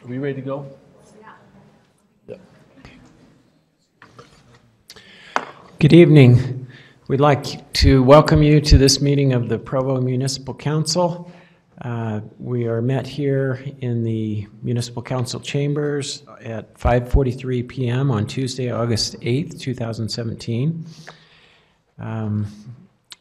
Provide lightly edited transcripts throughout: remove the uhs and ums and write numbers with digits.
Are we ready to go? Yeah. Good evening. We'd like to welcome you to this meeting of the Provo Municipal Council. We are met here in the Municipal Council chambers at 5:43 p.m. on Tuesday, August 8th, 2017.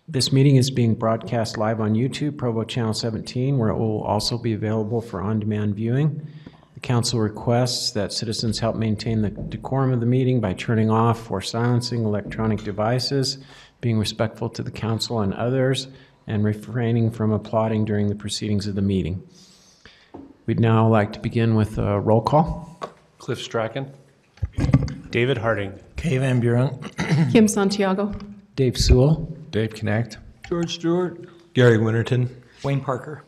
This meeting is being broadcast live on YouTube, Provo Channel 17, where it will also be available for on-demand viewing. The council requests that citizens help maintain the decorum of the meeting by turning off or silencing electronic devices, being respectful to the council and others, and refraining from applauding during the proceedings of the meeting. We'd now like to begin with a roll call. Cliff Strachan. David Harding. Kay Van Buren. Kim Santiago. Dave Sewell. Dave Connect. George Stewart. Gary Winterton. Wayne Parker.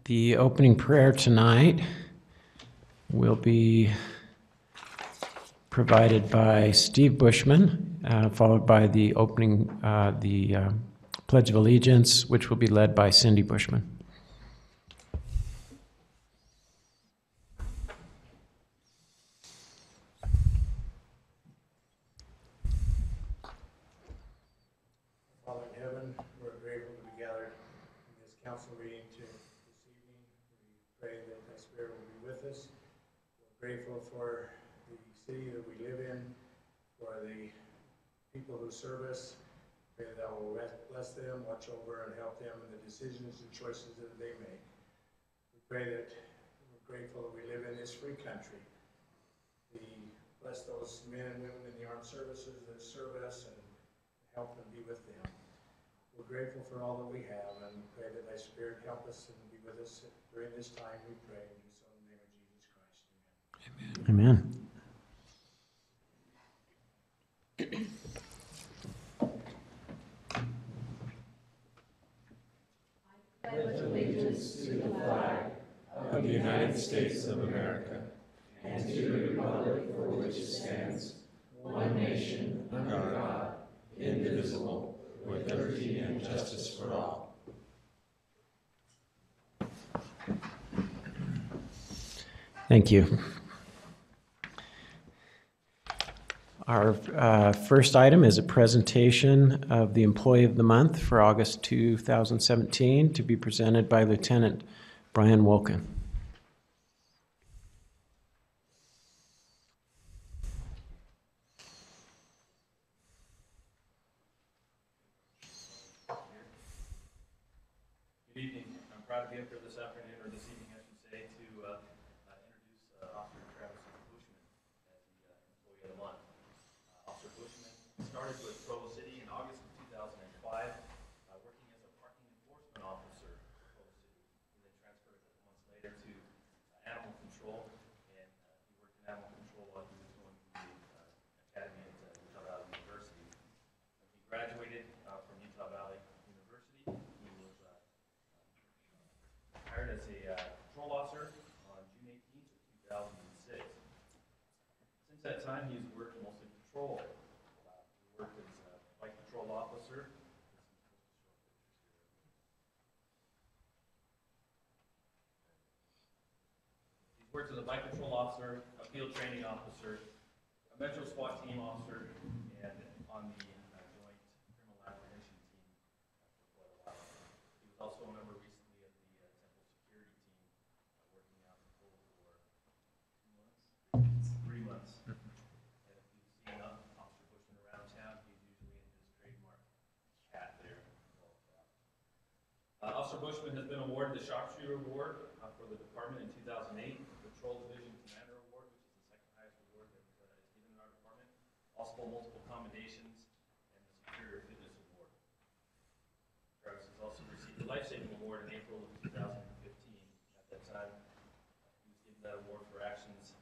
The opening prayer tonight will be provided by Steve Bushman, followed by the opening, Pledge of Allegiance, which will be led by Cindy Bushman. Father in heaven, we're grateful to be gathered in this council meeting this evening. We pray that the Spirit will be with us. We're grateful for the city that we live in, for the people who serve us. Pray that will bless them, watch over, and help them in the decisions and choices that they make. We pray that we're grateful that we live in this free country. We bless those men and women in the armed services that serve us and help and be with them. We're grateful for all that we have and pray that thy Spirit help us and be with us during this time, we pray. In the name of Jesus Christ, amen. Amen. I pledge allegiance to the flag of the United States of America and to the republic for which it stands, one nation, under God, indivisible, with liberty and justice for all. Thank you. Our first item is a presentation of the Employee of the Month for August 2017 to be presented by Lieutenant Brian Wolkin. Good evening. I'm proud to be up here this afternoon, or this evening, I should say, to introduce Officer Travis Bushman as the Employee of the Month. Officer Bushman started with Provo City in August of 2005, working as a parking enforcement officer for Provo City. He then transferred a couple months later to animal control, and he worked in animal control while he was going through the academy at Utah Valley University. When he graduated from Utah Valley University, he was hired as a patrol officer on June 18th of 2006. Since that time, he's worked mostly patrol. He worked as a bike patrol officer. He's worked as a bike patrol officer, a field training officer, a Metro SWAT team officer, and on the joint criminal apprehension team for quite a while. He was also a member recently of the Temple security team, working out in full for 2 months? 3 months. And if you've seen Officer Bushman around town, he's usually in his trademark hat there. Officer Bushman has been awarded the Sharpshooter Award for the department in 2008, the Patrol Division Commander Award, which is the second highest award that is given in our department, also multiple commendations, and the Superior Fitness Award. Travis has also received the life-saving award in April of 2015. At that time, he was given that award for actions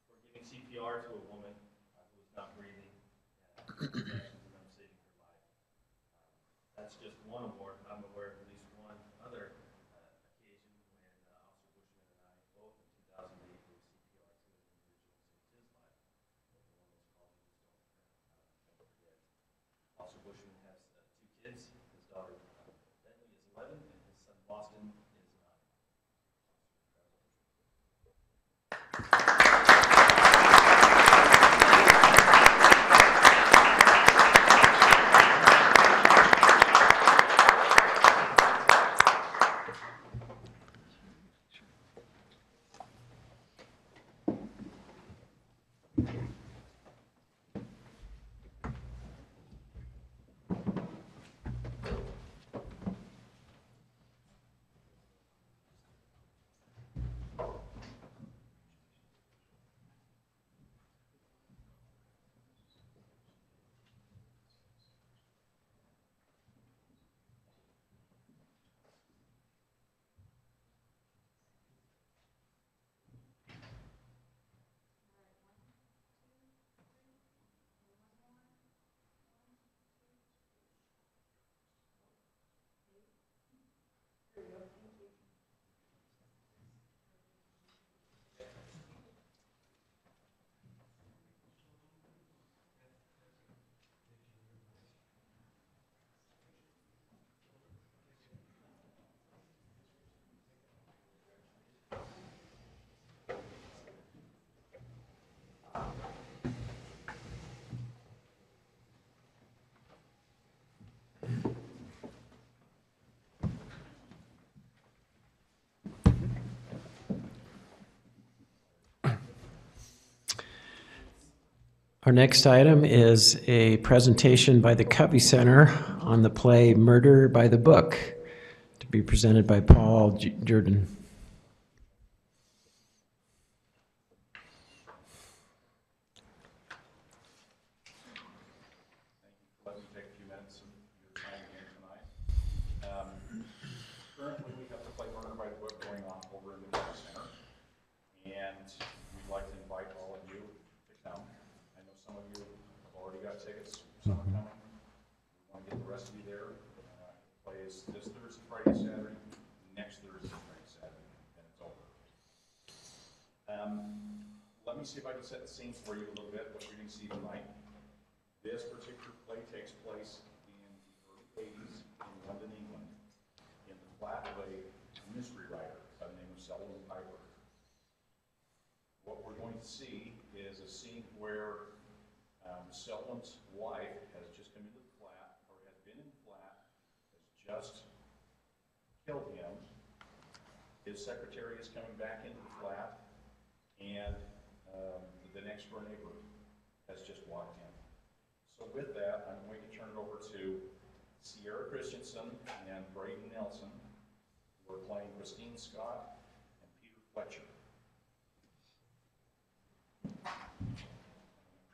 for giving CPR to a woman who was not breathing, and actions of them saving her life. That's just one award. I'm aware of at least one other occasion when Officer Bushman and I both in 2008 gave CPR to an individual and saved his life. One of those calls you just don't forget. Officer Bushman has 2 kids. His daughter Bentley is 11, and his son Boston is 9. Our next item is a presentation by the Covey Center on the play Murder by the Book, to be presented by Paul Jordan. Let me take a few minutes of your time here tonight. Currently, we have the play Murder by the Book going on over in the Covey Center, and we'd like to invite all of you to come. I know some of you have already got tickets, some are coming. We want to get the rest of you there. The play is this Thursday, Friday, Saturday, next Thursday, Friday, Saturday, and it's over. Let me see if I can set the scene for you a little bit, what you're going to see tonight. This particular play takes place in the early 80s in London, England, in the flat-way mystery writer by the name of Selwyn Piper. What we're going to see is a scene where Selwyn's wife has just come into the flat, or has been in the flat, has just killed him. His secretary is coming back into the flat, and the next door neighbor has just walked in. So with that, I'm going to turn it over to Sierra Christensen and Braden Nelson, who are playing Christine Scott and Peter Fletcher. I'm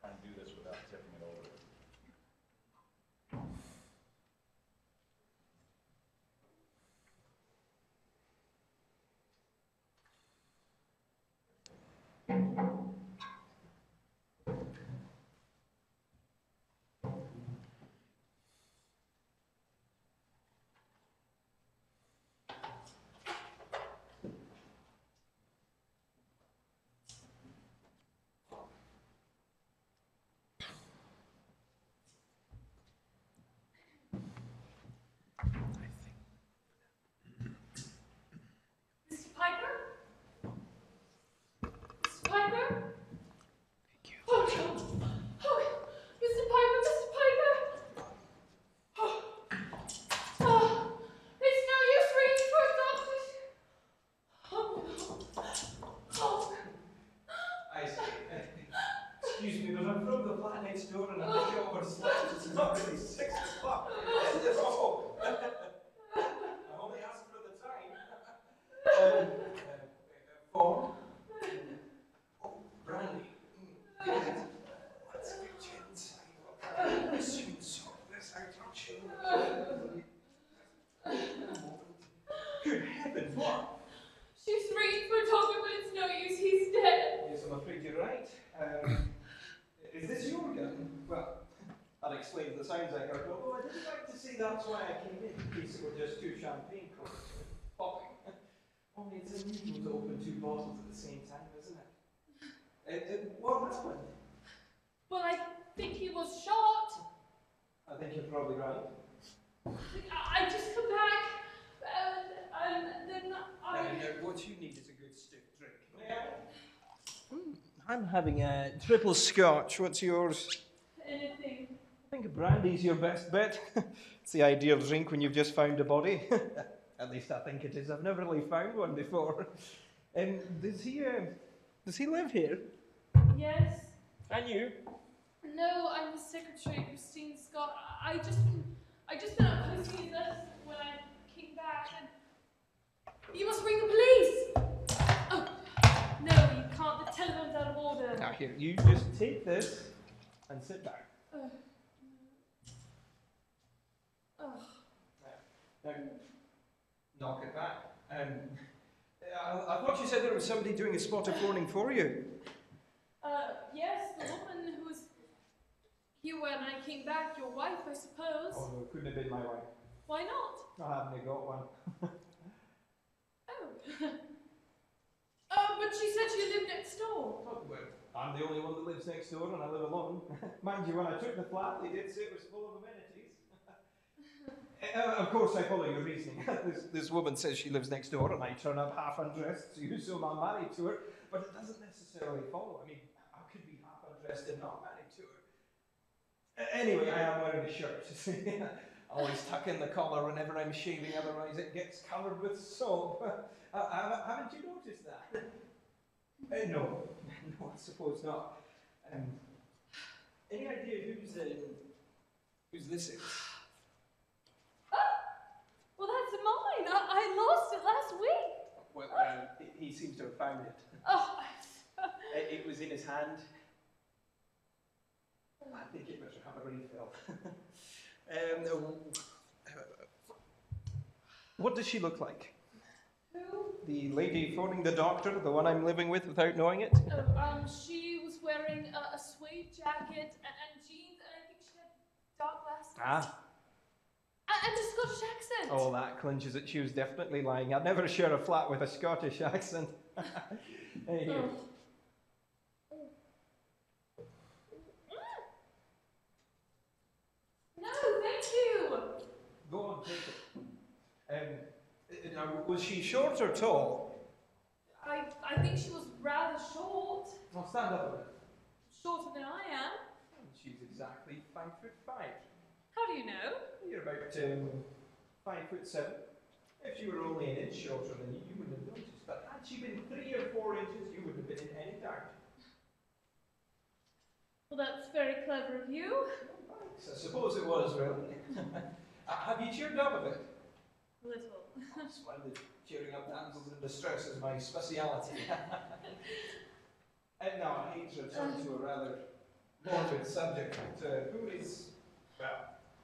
trying to do this without tipping it over. Mr. Piper? Mr. Piper? heavens, what? She's ringing for a doctor, but it's no use, he's dead. Yes, I'm afraid you're right. Is this your gun? Well, that explains the sounds I heard, although I didn't like to say that's why I came in case it were just two champagne corks popping. Only it's unusual to open two bottles at the same time, isn't it? What happened? Well, I think he was shot. I think you're probably right. I just come back, and then What you need is a good stiff drink. May I? I'm having a triple scotch. What's yours? anything. I think a brandy's your best bet. It's the ideal drink when you've just found a body. At least I think it is. I've never really found one before. Does he live here? Yes. And you? No, I'm the secretary, Christine Scott. I just been out posting his letters when I came back, and you must ring the police. Oh, no, you can't. The telephone's out of order. Now here, you just take this and sit down. Now, knock it back. I thought you said there was somebody doing a spot of warning for you. Yes, the woman who was here when I came back, your wife, I suppose. Oh no, it couldn't have been my wife. Why not? I haven't got one. Oh, but she said she lived next door. Oh, well, I'm the only one that lives next door and I live alone. Mind you, when I took the flat, they did say it was full of amenities. Of course, I follow your reasoning. This woman says she lives next door and I turn up half undressed to assume I'm married to her, but it doesn't necessarily follow. I mean, I could be half undressed and not married to her. Anyway, I am wearing a shirt. I always tuck in the collar whenever I'm shaving, otherwise it gets covered with soap. Haven't you noticed that? No, I suppose not. Any idea whose this is? Well, that's mine. I lost it last week. Well, he seems to have found it. Oh, It was in his hand. I think it must have a refill. What does she look like? who? The lady phoning the doctor, the one I'm living with without knowing it? Oh, she was wearing a suede jacket and jeans, and I think she had dark glasses. Ah. And a Scottish accent. Oh, that clinches it. She was definitely lying. I'd never share a flat with a Scottish accent. Hey, here. No, thank you. Go on, take it. Now, was she short or tall? I think she was rather short. I'll stand up a bit. Shorter than I am. She's exactly 5'5". How do you know? You're about 5'7". If she were only an inch shorter than you wouldn't have noticed. But had she been 3 or 4 inches, you wouldn't have been in any doubt. Well, that's very clever of you. Thanks. I suppose it was, really. Have you cheered up a bit? Little. Splendid. Cheering up damsels in distress is my speciality. And now I hate to return to a rather morbid subject, but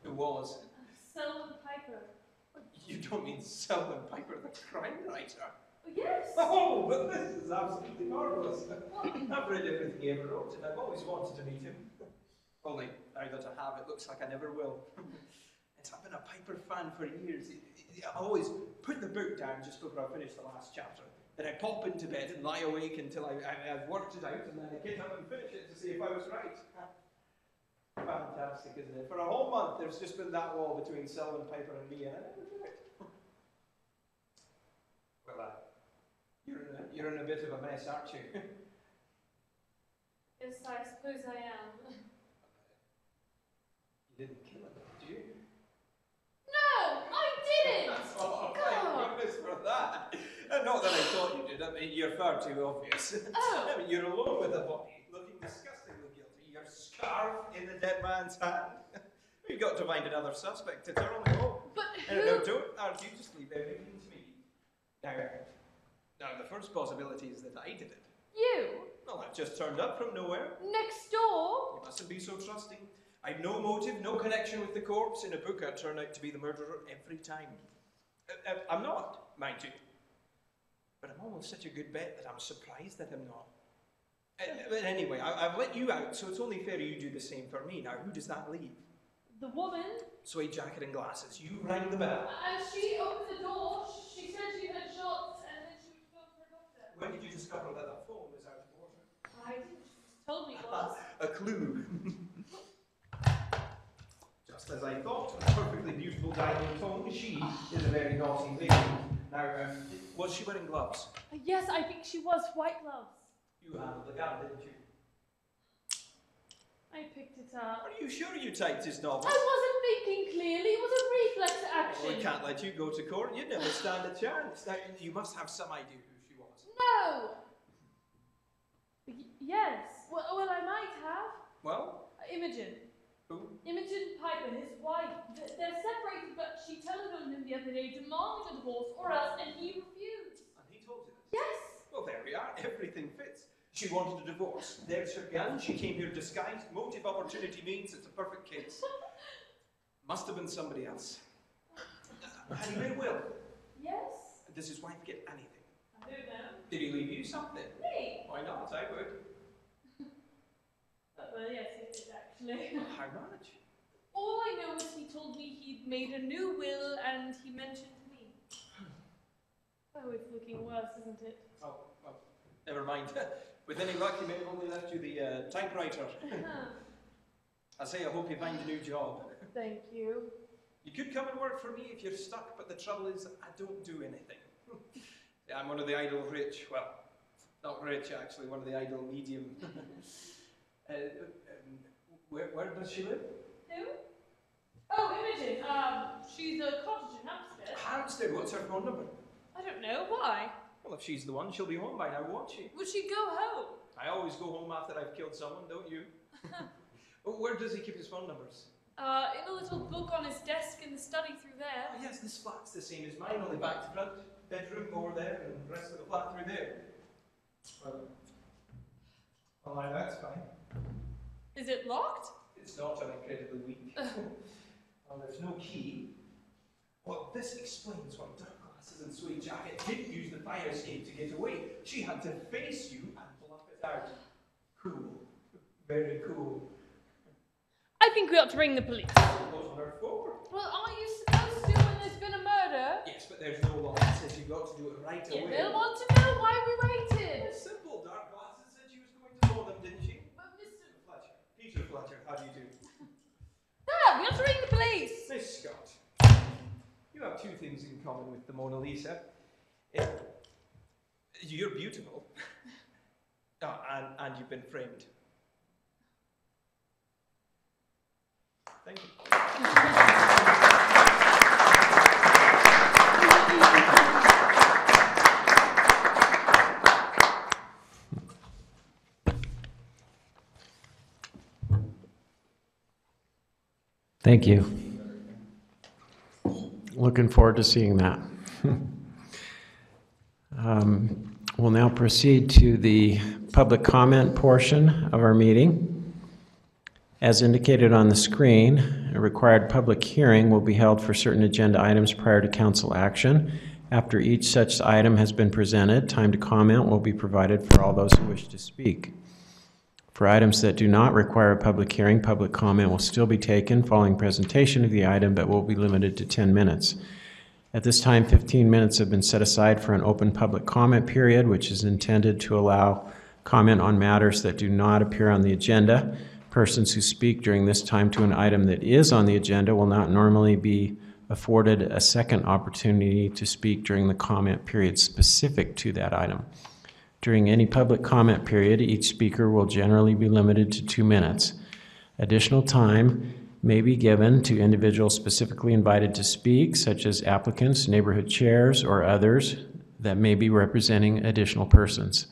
who was? Selwyn Piper. You don't mean Selwyn Piper, the crime writer? Yes. Oh, but this is absolutely marvellous. I've read everything he ever wrote, and I've always wanted to meet him. Only, now that I have, it looks like I never will. I've been a Piper fan for years. I always put the book down just before I finish the last chapter. Then I pop into bed and lie awake until I've worked it out, and then I get up and finish it to see if I was right. Fantastic, isn't it? For a whole month, there's just been that wall between Selwyn Piper and me, and I never knew it. Well, you're in a bit of a mess, aren't you? Yes, I suppose I am. You didn't kill him, did you? No, I didn't! Oh, God. thank goodness for that. Not that I thought you did. I mean, you're far too obvious. Oh. I mean, you're alone with the body, looking disgustingly guilty. Your scarf in the dead man's hand. We've got to find another suspect. It's our only hope. But No, who? don't argue. Just leave everything to me. Now, the first possibility is that I did it. You? Well, I've just turned up from nowhere. Next door? You mustn't be so trusting. I've no motive, no connection with the corpse. In a book, I'd turn out to be the murderer every time. I'm not, mind you. But I'm almost such a good bet that I'm surprised that I'm not. But anyway, I've let you out, so it's only fair you do the same for me. Now, who does that leave? The woman. Suede jacket and glasses. You rang the bell. And she opened the door. She said she had shots, and then she would phone for a doctor. When did you discover that that phone was out of order? I didn't. She just told me it was. A clue. Just as I thought, a perfectly beautiful diamond phone. She is a very naughty lady. Now, was she wearing gloves? Yes, I think she was. White gloves. You handled the gun, didn't you? I picked it up. Are you sure you typed his novel? I wasn't thinking clearly. It was a reflex action. Well, we can't let you go to court. You'd never stand a chance. Now, you must have some idea who she was. No. Yes. Well, I might have. Well? Imogen. Who? Imogen Piper, his wife. They're separated, but she telephoned him the other day demanding a divorce or else, and he refused. And he told you this? Yes. Well, there we are. Everything fits. She wanted a divorce. There's her gun. She came here disguised. Motive opportunity means it's a perfect case. Must have been somebody else. Had he made a will? Yes. Does his wife get anything? I don't know. Did he leave you something? Me. Why not? I would. Well, yes, he did actually. How much? All I know is he told me he'd made a new will and he mentioned me. Oh, it's looking worse, isn't it? Oh, well, never mind. With any luck, he may have only left you the typewriter. I say, I hope you find a new job. Thank you. You could come and work for me if you're stuck, but the trouble is, I don't do anything. Yeah, I'm one of the idle rich. Well, not rich, actually, one of the idle medium. Where does she live? Who? Oh, Imogen. She's a cottage in Hampstead. Hampstead. What's her phone number? I don't know. Why? Well, if she's the one, she'll be home by now, won't she? Would she go home? I always go home after I've killed someone, don't you? Where does he keep his phone numbers? In a little book on his desk in the study through there. Oh, yes, this flat's the same as mine, only back to front. Bedroom over there, and the rest of the flat through there. Well, now that's fine. Is it locked? It's not, I'm incredibly weak. Well, there's no key. Well, this explains why dark glasses and suede jacket didn't use the fire escape to get away. She had to face you and bluff it out. Cool. Very cool. I think we ought to ring the police. What on earth for? Well, aren't you supposed to when there's been a murder? Yes, but there's no law that says you've got to do it right Yeah, away. they'll want to know why we waited. It's simple. Dark glasses said she was going to know them, didn't she? But Mr. Fletcher. Peter Fletcher, how do you do? Dad, we ought to ring the police. Miss Scott, you have two things in common with the Mona Lisa. You're beautiful. And you've been framed. Thank you. Thank you. Looking forward to seeing that. We'll now proceed to the public comment portion of our meeting. As indicated on the screen, a required public hearing will be held for certain agenda items prior to council action. After each such item has been presented, time to comment will be provided for all those who wish to speak. For items that do not require a public hearing, public comment will still be taken following presentation of the item, but will be limited to 10 minutes. At this time, 15 minutes have been set aside for an open public comment period, which is intended to allow comment on matters that do not appear on the agenda. Persons who speak during this time to an item that is on the agenda will not normally be afforded a second opportunity to speak during the comment period specific to that item. During any public comment period, each speaker will generally be limited to 2 minutes. Additional time may be given to individuals specifically invited to speak, such as applicants, neighborhood chairs, or others that may be representing additional persons.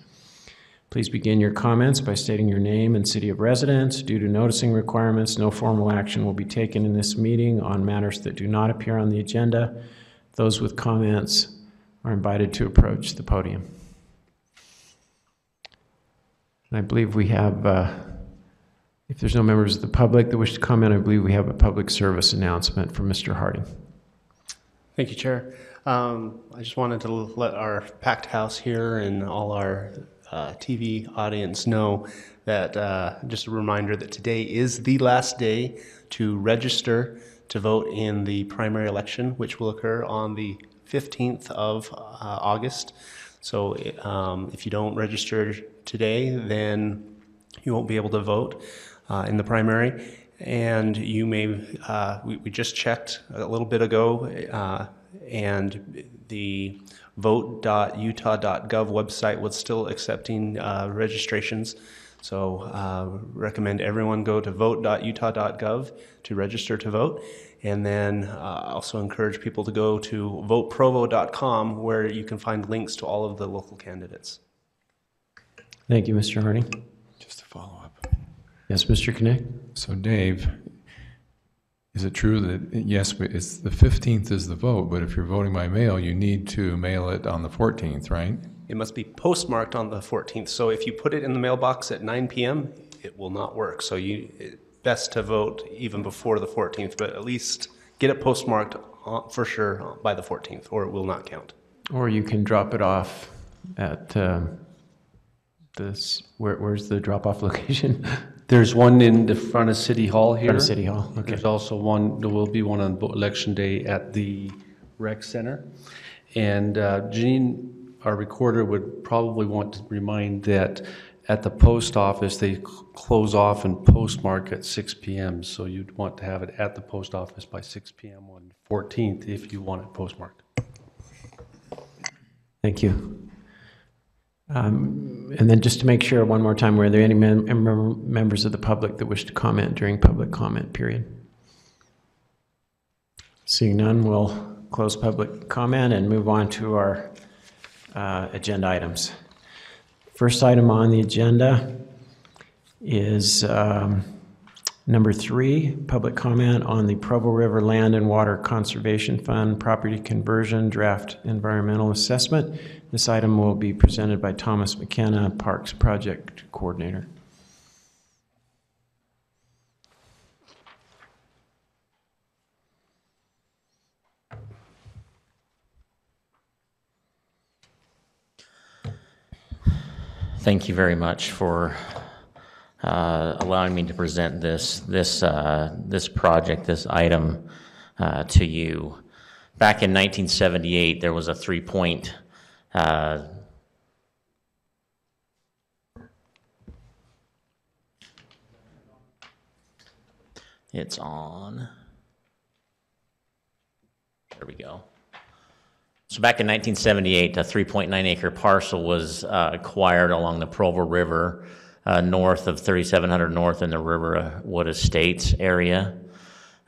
Please begin your comments by stating your name and city of residence. Due to noticing requirements, no formal action will be taken in this meeting on matters that do not appear on the agenda. Those with comments are invited to approach the podium. I believe we have, if there's no members of the public that wish to comment, I believe we have a public service announcement from Mr. Harding. Thank you, Chair. I just wanted to let our packed house here and all our TV audience know that just a reminder that today is the last day to register to vote in the primary election, which will occur on the 15th of August. So if you don't register today, then you won't be able to vote in the primary. And you may, we just checked a little bit ago, and the vote.utah.gov website was still accepting registrations. So recommend everyone go to vote.utah.gov to register to vote. And then also encourage people to go to voteprovo.com, where you can find links to all of the local candidates. Thank you, Mr. Harding. Just to follow up. Yes, Mr. Knick? So Dave, is it true that, yes, it's the 15th is the vote, but if you're voting by mail, you need to mail it on the 14th, right? It must be postmarked on the 14th. So if you put it in the mailbox at 9 p.m., it will not work. So it's best to vote even before the 14th, but at least get it postmarked for sure by the 14th, or it will not count. Or you can drop it off at this, where's the drop-off location? There's one in the front of City Hall here. Front of City Hall, okay. There's also one, there will be one on Election Day at the Rec Center. And Janine, our recorder, would probably want to remind that at the post office, they close off and postmark at 6 p.m. So you'd want to have it at the post office by 6 p.m. on 14th if you want it postmarked. Thank you. And then just to make sure one more time, were there any members of the public that wish to comment during public comment period? Seeing none, we'll close public comment and move on to our agenda items. First item on the agenda is number 3, public comment on the Provo River Land and Water Conservation Fund property conversion draft environmental assessment. This item will be presented by Thomas McKenna, Parks Project Coordinator. Thank you very much for allowing me to present this project, this item to you. Back in 1978, there was a 3-point it's on. There we go. So back in 1978, a 3.9 acre parcel was acquired along the Provo River, north of 3700 North in the Riverwood Estates area.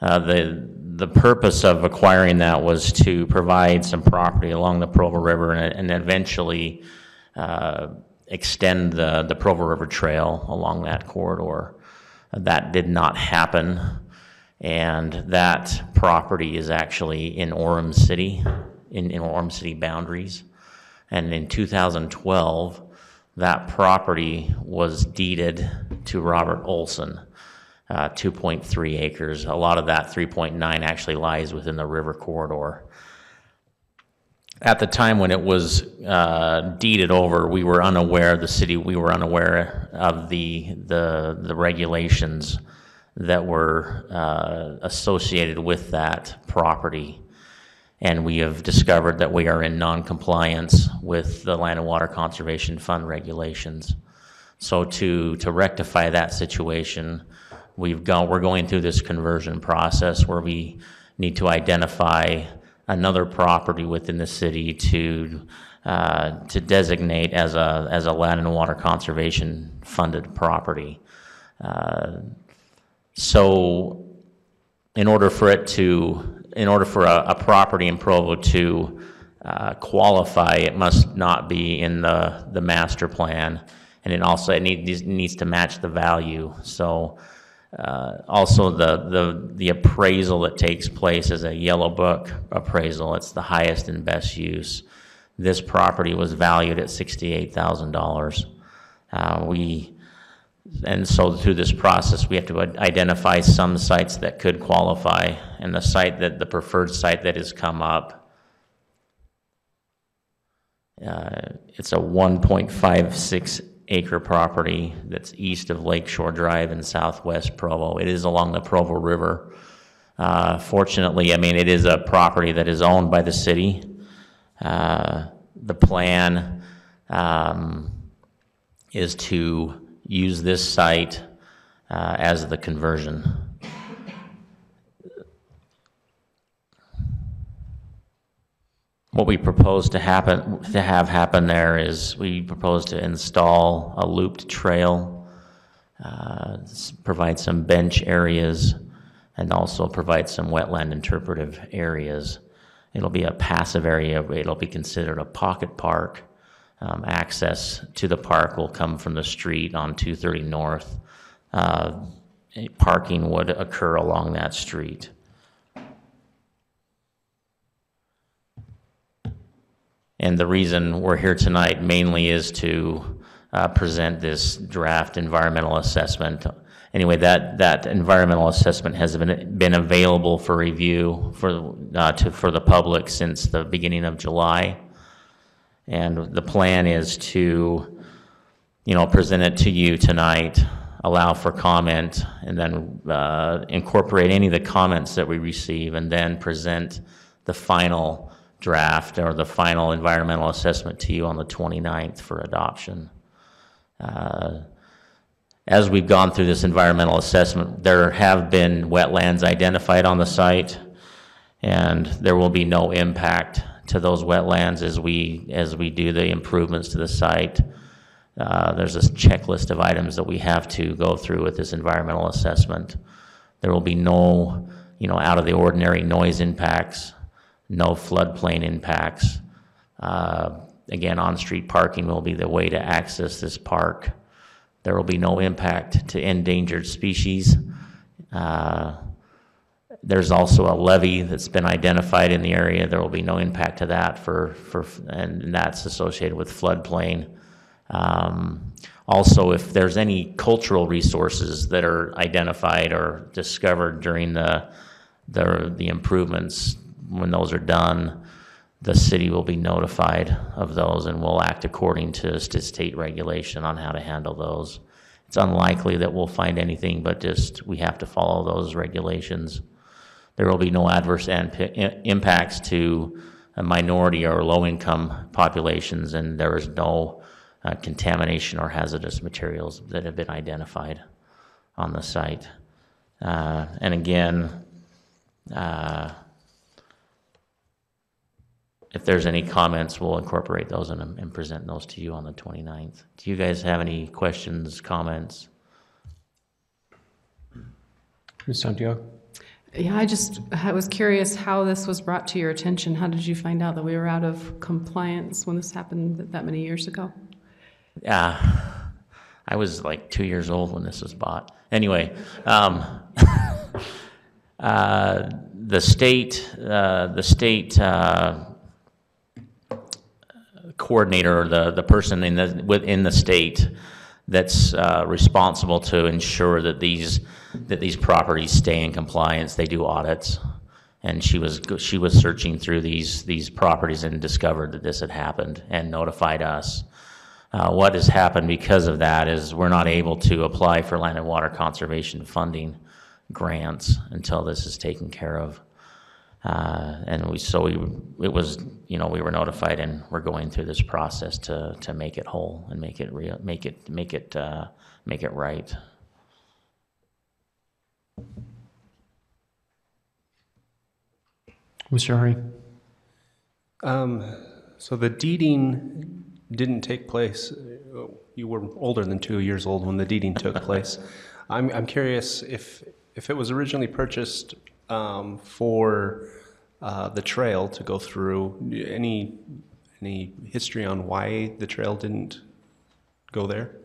The purpose of acquiring that was to provide some property along the Provo River and eventually extend the Provo River Trail along that corridor. That did not happen, and that property is actually in Orem City, in Orem City boundaries. And in 2012, that property was deeded to Robert Olson, 2.3 acres. A lot of that 3.9 actually lies within the river corridor. At the time when it was deeded over, we were unaware, the city, we were unaware of the regulations that were associated with that property. And we have discovered that we are in non-compliance with the Land and Water Conservation Fund regulations. So to rectify that situation, we're going through this conversion process where we need to identify another property within the city to designate as a Land and Water Conservation funded property. So in order for a property in Provo to qualify, it must not be in the master plan, and it needs to match the value. So also the appraisal that takes place is a yellow book appraisal. It's the highest and best use. This property was valued at $68,000. And so through this process, we have to identify some sites that could qualify, and the preferred site that has come up It's a 1.56 acre property that's east of Lakeshore Drive in southwest Provo. It is along the Provo River. Fortunately, I mean, it is a property that is owned by the city. The plan is to use this site as the conversion. What we propose to have happen there is we propose to install a looped trail, provide some bench areas, and also provide some wetland interpretive areas. It'll be a passive area. It'll be considered a pocket park. Access to the park will come from the street on 230 North. Parking would occur along that street. And the reason we're here tonight mainly is to present this draft environmental assessment. Anyway, that environmental assessment has been available for review for the public since the beginning of July. And the plan is to, present it to you tonight, allow for comment, and then incorporate any of the comments that we receive, and then present the final draft or the final environmental assessment to you on the 29th for adoption. As we've gone through this environmental assessment, there have been wetlands identified on the site, and there will be no impact to those wetlands as we do the improvements to the site. There's a checklist of items that we have to go through with this environmental assessment. There will be no, out of the ordinary noise impacts, no floodplain impacts. Again, on-street parking will be the way to access this park. There will be no impact to endangered species. There's also a levee that's been identified in the area. There will be no impact to that and that's associated with floodplain. Also, if there's any cultural resources that are identified or discovered during the improvements, when those are done, the city will be notified of those and will act according to state regulation on how to handle those. It's unlikely that we'll find anything, but just we have to follow those regulations. There will be no adverse impacts to a minority or low-income populations, and there is no contamination or hazardous materials that have been identified on the site. And again, if there's any comments, we'll incorporate those and present those to you on the 29th. Do you guys have any questions, comments? Ms. Santiago? Yeah, I was curious how this was brought to your attention. How did you find out that we were out of compliance when this happened that many years ago? I was like 2 years old when this was bought. Anyway, the state coordinator, or the person within the state that's responsible to ensure that these properties stay in compliance, they do audits, and she was searching through these properties and discovered that this had happened and notified us. What has happened because of that is we're not able to apply for land and water conservation funding grants until this is taken care of. And we were notified, and we're going through this process to make it whole and make it real, make it right. Mr. Hari? So the deeding didn't take place. You were older than 2 years old when the deeding took place. I'm curious if it was originally purchased for the trail to go through. Any history on why the trail didn't go there?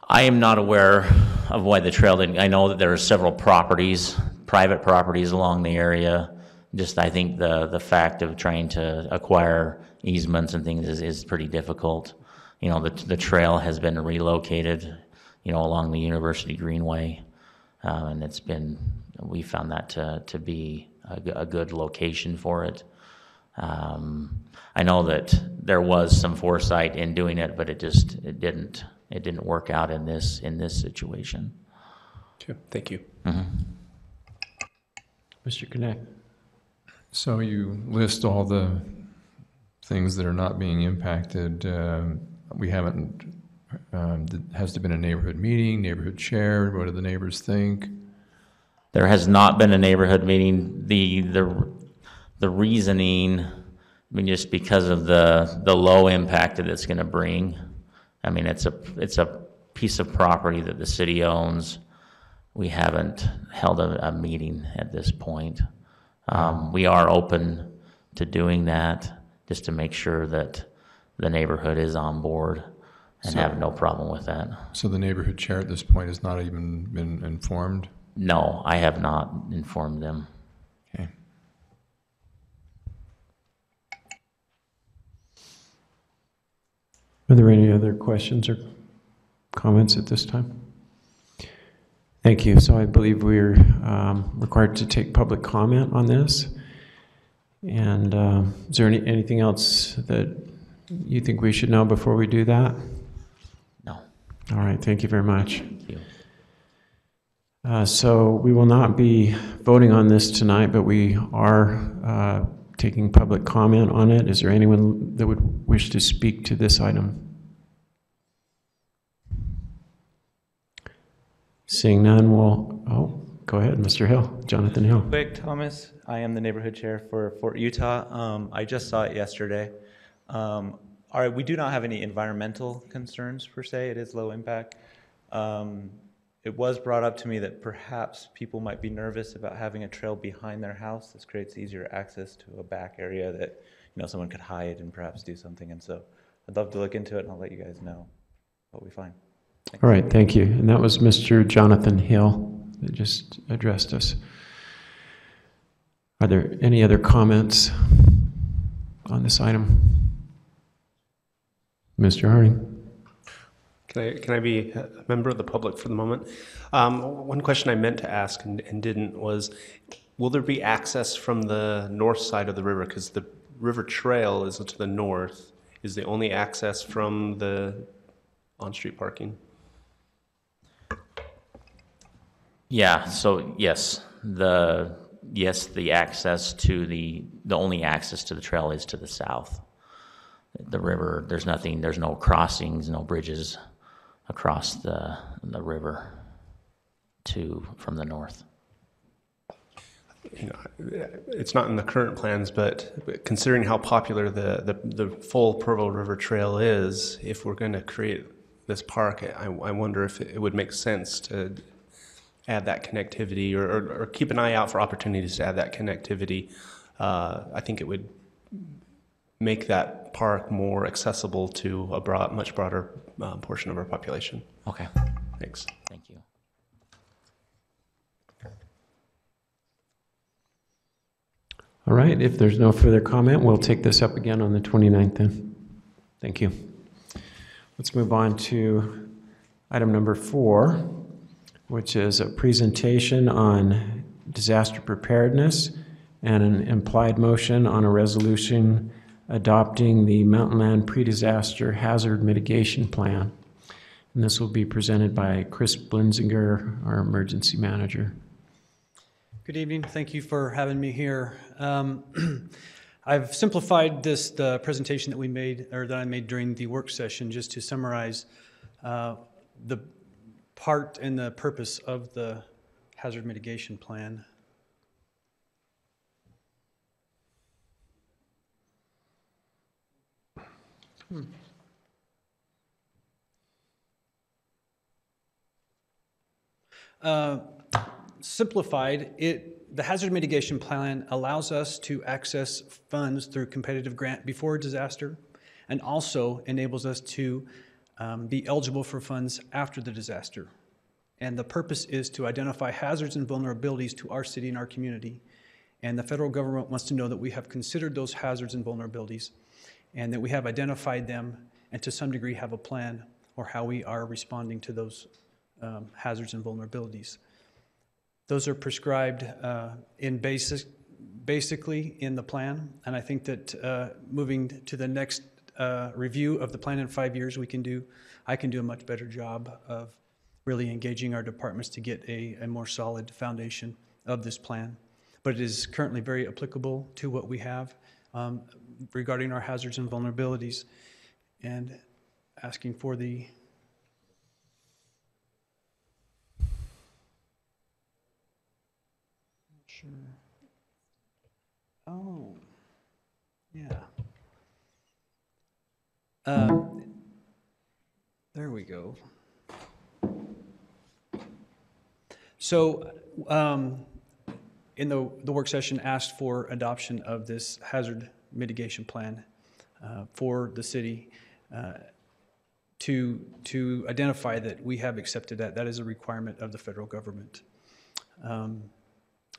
I am not aware of why the trail didn't. I know that there are several properties, private properties along the area. Just I think the fact of trying to acquire easements and things is pretty difficult. The trail has been relocated, along the University Greenway, and we found that to be a good location for it. I know that there was some foresight in doing it, but it didn't work out in this situation. Okay, thank you. Mr. Connect. So you list all the things that are not being impacted. We haven't, has there been a neighborhood meeting, neighborhood chair? What do the neighbors think? There has not been a neighborhood meeting. The reasoning, I mean, just because of the low impact that it's going to bring. I mean, it's a piece of property that the city owns. We haven't held a meeting at this point. We are open to doing that just to make sure that the neighborhood is on board and have no problem with that. So the neighborhood chair at this point has not even been informed? No, I have not informed them. Okay. Are there any other questions or comments at this time? Thank you. So I believe we're required to take public comment on this. And is there anything else that you think we should know before we do that? No. All right. Thank you very much. Thank you. So we will not be voting on this tonight, but we are taking public comment on it. Is there anyone that would wish to speak to this item? Seeing none, go ahead, Mr. Hill, Jonathan Hill. Quick, Thomas. I am the neighborhood chair for Fort Utah. I just saw it yesterday. We do not have any environmental concerns per se. It is low impact. It was brought up to me that perhaps people might be nervous about having a trail behind their house. This creates easier access to a back area that someone could hide and perhaps do something. And so I'd love to look into it, and I'll let you guys know what we find. Thanks. All right, thank you. And that was Mr. Jonathan Hill that just addressed us. Are there any other comments on this item? Mr. Harding. Can I be a member of the public for the moment? One question I meant to ask and didn't was, will there be access from the north side of the river? Because the river trail is to the north. Is the only access from the on-street parking? Yeah, so yes, the access to the only access to the trail is to the south. The river, there's no crossings, no bridges across the river from the north. It's not in the current plans, but considering how popular the full Provo River Trail is, if we're going to create this park, I wonder if it would make sense to add that connectivity or keep an eye out for opportunities to add that connectivity. I think it would make that park more accessible to a much broader portion of our population. Okay. Thanks. Thank you. All right, if there's no further comment, we'll take this up again on the 29th then. Thank you. Let's move on to item number 4, which is a presentation on disaster preparedness and an implied motion on a resolution adopting the Mountainland Pre-Disaster Hazard Mitigation Plan. And this will be presented by Chris Blinzinger, our emergency manager. Good evening. Thank you for having me here. I've simplified the presentation that I made during the work session, just to summarize the part and the purpose of the hazard mitigation plan. Simplified, the hazard mitigation plan allows us to access funds through competitive grant before disaster, and also enables us to be eligible for funds after the disaster. And the purpose is to identify hazards and vulnerabilities to our city and our community. And the federal government wants to know that we have considered those hazards and vulnerabilities, and that we have identified them, and to some degree have a plan or how we are responding to those hazards and vulnerabilities. Those are prescribed basically in the plan, and I think that moving to the next review of the plan in 5 years, I can do a much better job of really engaging our departments to get a more solid foundation of this plan. But it is currently very applicable to what we have regarding our hazards and vulnerabilities, and asking for the sure. Oh, yeah. There we go. So, in the work session, asked for adoption of this hazard mitigation plan for the city to identify that we have accepted that. That is a requirement of the federal government.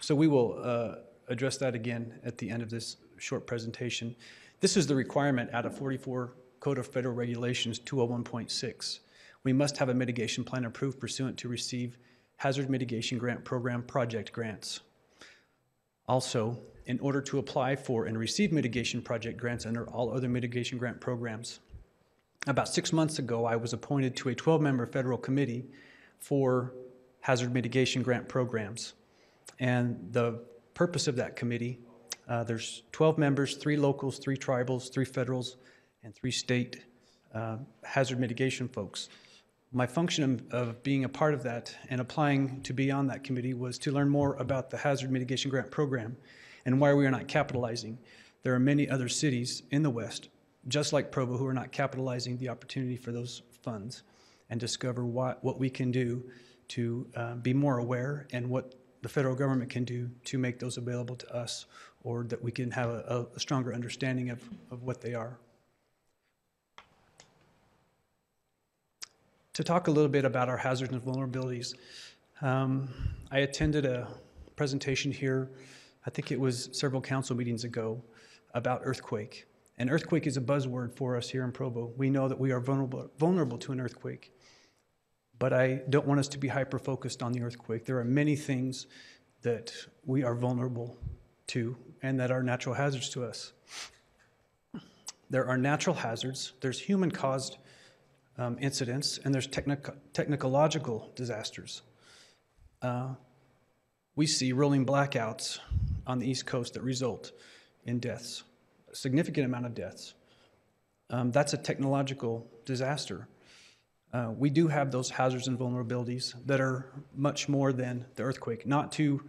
So we will address that again at the end of this short presentation. This is the requirement out of 44 Code of Federal Regulations 201.6. We must have a mitigation plan approved pursuant to receive Hazard Mitigation Grant Program project grants. Also, in order to apply for and receive mitigation project grants under all other mitigation grant programs. About 6 months ago, I was appointed to a 12-member federal committee for hazard mitigation grant programs. And the purpose of that committee, there's 12 members, 3 locals, 3 tribals, 3 federals, and 3 state hazard mitigation folks. My function of being a part of that and applying to be on that committee was to learn more about the hazard mitigation grant program and why we are not capitalizing. There are many other cities in the West, just like Provo, who are not capitalizing the opportunity for those funds, and discover what we can do to be more aware, and what the federal government can do to make those available to us, or that we can have a stronger understanding of what they are. To talk a little bit about our hazards and vulnerabilities, I attended a presentation here, I think it was several council meetings ago, about earthquake. An earthquake is a buzzword for us here in Provo. We know that we are vulnerable to an earthquake, but I don't want us to be hyper-focused on the earthquake. There are many things that we are vulnerable to and that are natural hazards to us. There are natural hazards, there's human-caused incidents, and there's technological disasters. We see rolling blackouts on the East Coast that result in deaths, a significant amount of deaths. That's a technological disaster. We do have those hazards and vulnerabilities that are much more than the earthquake. Not to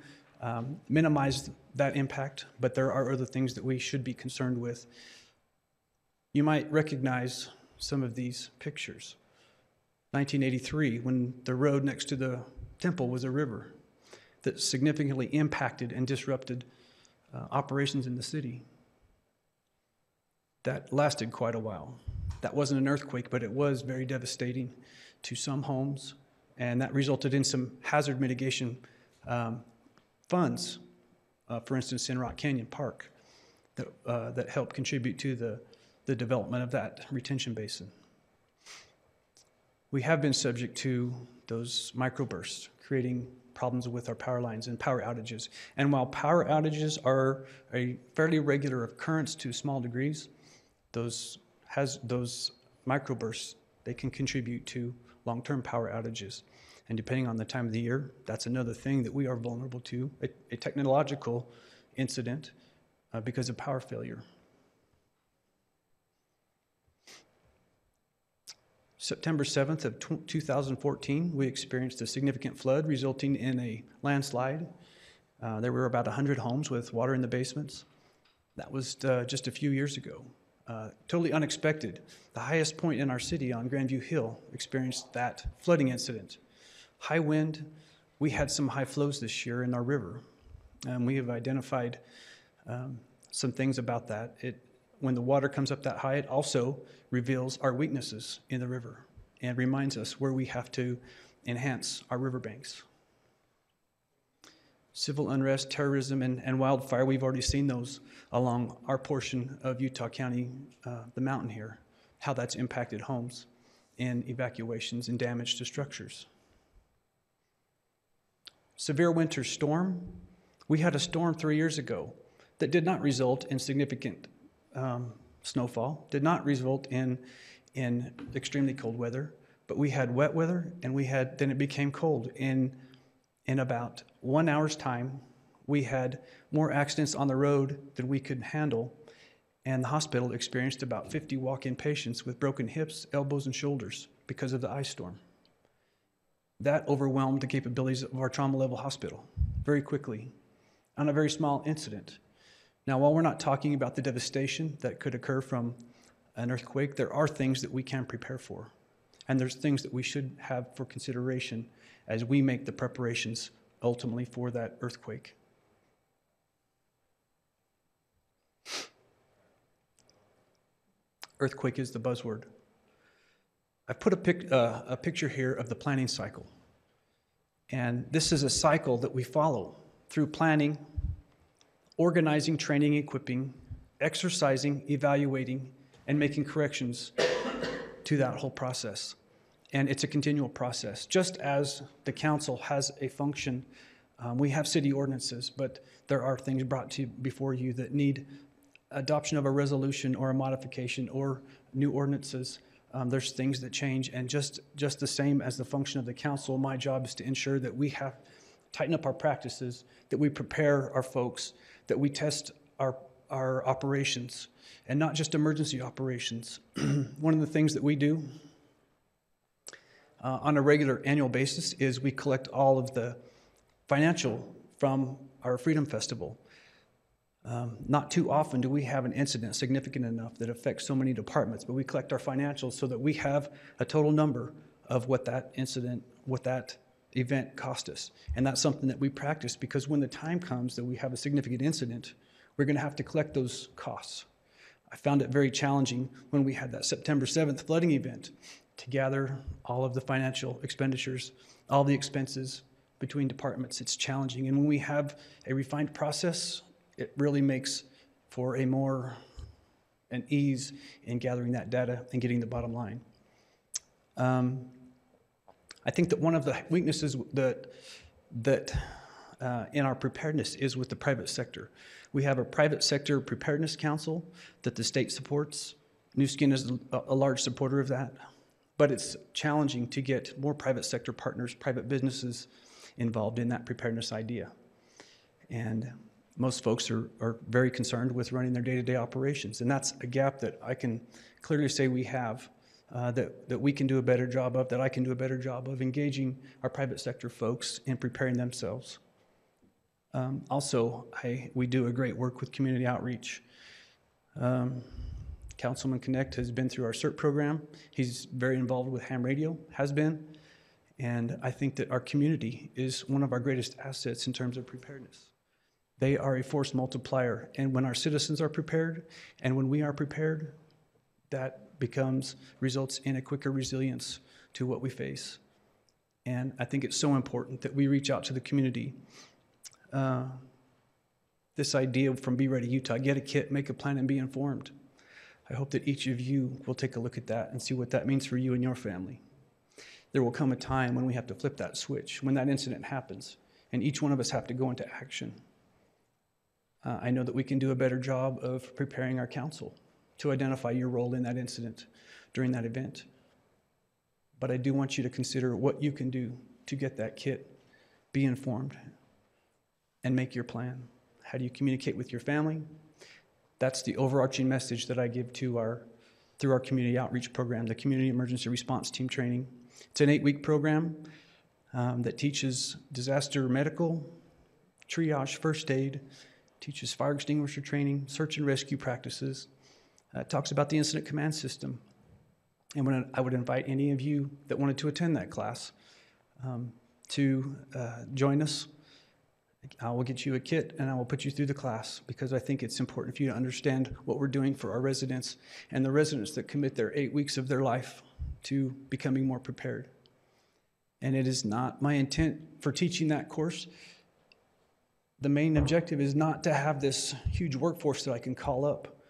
minimize that impact, but there are other things that we should be concerned with. You might recognize some of these pictures. 1983, when the road next to the temple was a river that significantly impacted and disrupted operations in the city. That lasted quite a while. That wasn't an earthquake, but it was very devastating to some homes, and that resulted in some hazard mitigation funds, for instance, in Rock Canyon Park, that helped contribute to the development of that retention basin. We have been subject to those microbursts, creating problems with our power lines and power outages. And while power outages are a fairly regular occurrence to small degrees, those microbursts, they can contribute to long-term power outages. And depending on the time of the year, that's another thing that we are vulnerable to, a technological incident because of power failure. September 7th of 2014, we experienced a significant flood resulting in a landslide. There were about 100 homes with water in the basements. That was just a few years ago. Totally unexpected. The highest point in our city on Grandview Hill experienced that flooding incident. High wind. We had some high flows this year in our river. We have identified some things about that. When the water comes up that high, it also reveals our weaknesses in the river and reminds us where we have to enhance our riverbanks. Civil unrest, terrorism, and wildfire, we've already seen those along our portion of Utah County, the mountain here, how that's impacted homes and evacuations and damage to structures. Severe winter storm. We had a storm 3 years ago that did not result in significant snowfall, did not result in extremely cold weather, but we had wet weather, and then it became cold. In about 1 hour's time, we had more accidents on the road than we could handle, and the hospital experienced about 50 walk-in patients with broken hips, elbows, and shoulders because of the ice storm. That overwhelmed the capabilities of our trauma level hospital very quickly on a very small incident. Now, while we're not talking about the devastation that could occur from an earthquake, there are things that we can prepare for. And there's things that we should have for consideration as we make the preparations ultimately for that earthquake. Earthquake is the buzzword. I've put a picture here of the planning cycle. And this is a cycle that we follow through planning, organizing, training, equipping, exercising, evaluating, and making corrections to that whole process. And it's a continual process. Just as the council has a function, we have city ordinances, but there are things brought to before you that need adoption of a resolution or a modification or new ordinances. There's things that change, and just the same as the function of the council, my job is to ensure that we tighten up our practices, that we prepare our folks, that we test our operations, and not just emergency operations. One of the things that we do on a regular annual basis is we collect all of the financial from our Freedom Festival. Not too often do we have an incident significant enough that affects so many departments, but we collect our financials so that we have a total number of what that incident, what that event cost us. And that's something that we practice, because when the time comes that we have a significant incident, we're going to have to collect those costs. I found it very challenging when we had that September 7th flooding event to gather all of the financial expenditures, all the expenses between departments. It's challenging. And when we have a refined process, it really makes for an ease in gathering that data and getting the bottom line. I think that one of the weaknesses that in our preparedness is with the private sector. We have a private sector preparedness council that the state supports. New Skin is a large supporter of that, but it's challenging to get more private sector partners, private businesses involved in that preparedness idea. And most folks are very concerned with running their day-to-day operations, and that's a gap that I can clearly say we have, that we can do a better job of, that I can do a better job of engaging our private sector folks in preparing themselves. Also, we do a great work with community outreach. Councilman Connect has been through our CERT program. He's very involved with ham radio, has been, and I think that our community is one of our greatest assets in terms of preparedness. They are a force multiplier, and when our citizens are prepared and when we are prepared, that results in a quicker resilience to what we face. And I think it's so important that we reach out to the community. This idea from Be Ready Utah, get a kit, make a plan, and be informed. I hope that each of you will take a look at that and see what that means for you and your family. There will come a time when we have to flip that switch, when that incident happens, and each one of us have to go into action. I know that we can do a better job of preparing our council to identify your role in that incident during that event. But I do want you to consider what you can do to get that kit, be informed, and make your plan. How do you communicate with your family? That's the overarching message that I give through our community outreach program, the Community Emergency Response Team Training. It's an 8-week program that teaches disaster medical, triage, first aid, teaches fire extinguisher training, search and rescue practices. It talks about the incident command system. And I would invite any of you that wanted to attend that class to join us. I will get you a kit and I will put you through the class, because I think it's important for you to understand what we're doing for our residents and the residents that commit their 8 weeks of their life to becoming more prepared. And it is not my intent for teaching that course. The main objective is not to have this huge workforce that I can call up,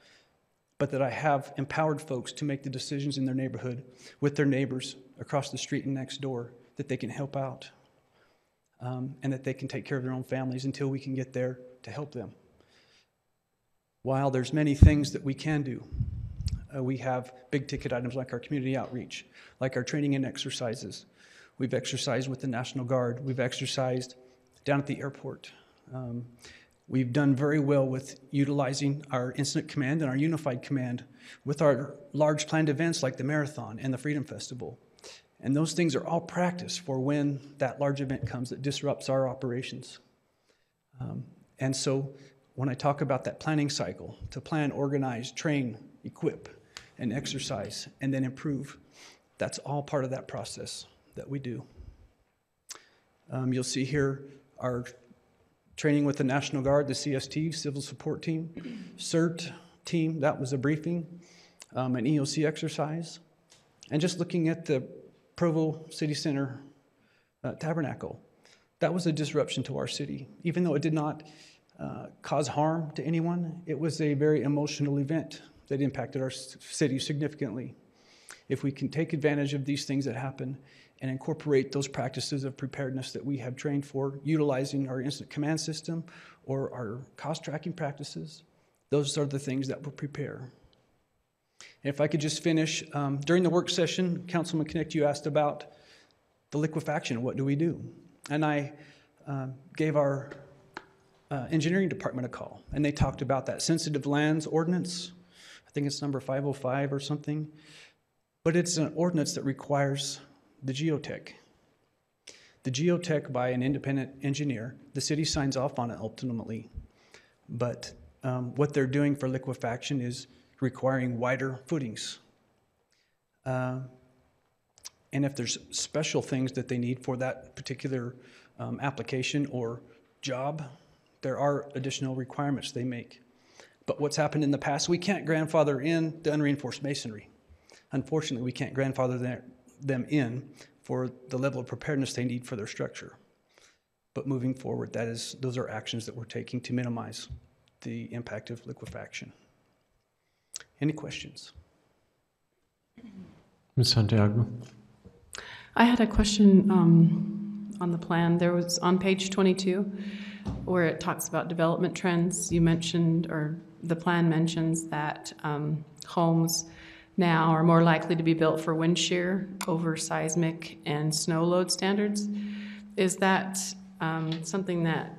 but that I have empowered folks to make the decisions in their neighborhood with their neighbors across the street and next door, that they can help out, and that they can take care of their own families until we can get there to help them. While there's many things that we can do, We have big ticket items like our community outreach, like our training and exercises. We've exercised with the National Guard. We've exercised down at the airport. We've done very well with utilizing our incident command and our unified command with our large planned events like the marathon and the Freedom Festival. And those things are all practice for when that large event comes that disrupts our operations. And so when I talk about that planning cycle, to plan, organize, train, equip, and exercise, and then improve, that's all part of that process that we do. You'll see here our training with the National Guard, the CST, Civil Support Team, CERT team, that was a briefing, an EOC exercise, and just looking at the Provo City Center Tabernacle. That was a disruption to our city. Even though it did not cause harm to anyone, it was a very emotional event that impacted our city significantly. If we can take advantage of these things that happen and incorporate those practices of preparedness that we have trained for, utilizing our incident command system or our cost tracking practices, those are the things that will prepare. If I could just finish, during the work session, Councilman Connect, you asked about the liquefaction, what do we do? And I gave our engineering department a call, and they talked about that sensitive lands ordinance. I think it's number 505 or something, but it's an ordinance that requires the geotech. The geotech by an independent engineer, the city signs off on it ultimately, but what they're doing for liquefaction is requiring wider footings. And if there's special things that they need for that particular application or job, there are additional requirements they make. But what's happened in the past, we can't grandfather in the unreinforced masonry. Unfortunately, we can't grandfather them in for the level of preparedness they need for their structure. But moving forward, those are actions that we're taking to minimize the impact of liquefaction. Any questions? Ms. Santiago? I had a question on the plan. There was on page 22 where it talks about development trends. You mentioned, or the plan mentions that homes now are more likely to be built for wind shear over seismic and snow load standards. Is that something that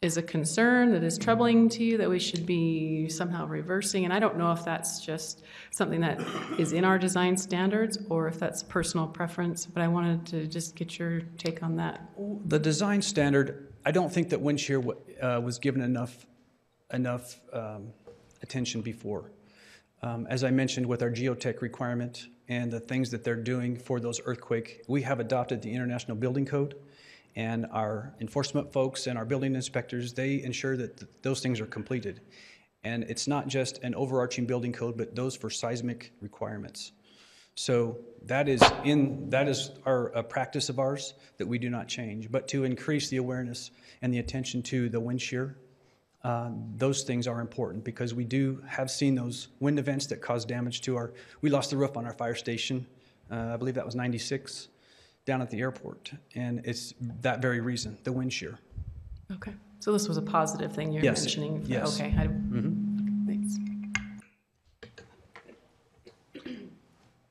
is a concern that is troubling to you that we should be somehow reversing? And I don't know if that's just something that is in our design standards or if that's personal preference, but I wanted to just get your take on that. The design standard, I don't think that wind shear was given enough attention before. As I mentioned with our geotech requirement and the things that they're doing for those earthquake, we have adopted the International Building Code, and our enforcement folks and our building inspectors, they ensure that those things are completed. And it's not just an overarching building code, but those for seismic requirements. So that is a practice of ours that we do not change. But to increase the awareness and the attention to the wind shear, those things are important because we have seen those wind events that cause damage to we lost the roof on our fire station, I believe that was 96, down at the airport. And it's that very reason, the wind shear. Okay. So this was a positive thing you're mentioning? Yes. Okay. Thanks.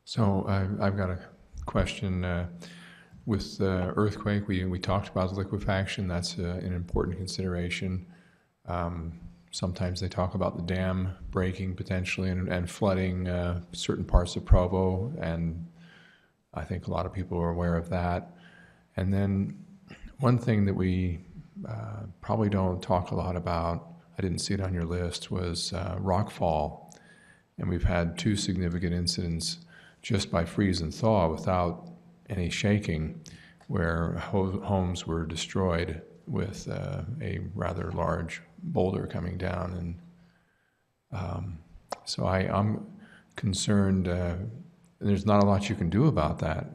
So I've got a question. With the earthquake, we talked about liquefaction. That's an important consideration. Sometimes they talk about the dam breaking potentially and flooding certain parts of Provo, and I think a lot of people are aware of that. And then one thing that we probably don't talk a lot about, I didn't see it on your list, was rockfall. And we've had 2 significant incidents just by freeze and thaw without any shaking, where homes were destroyed with a rather large boulder coming down. And so I'm concerned, there's not a lot you can do about that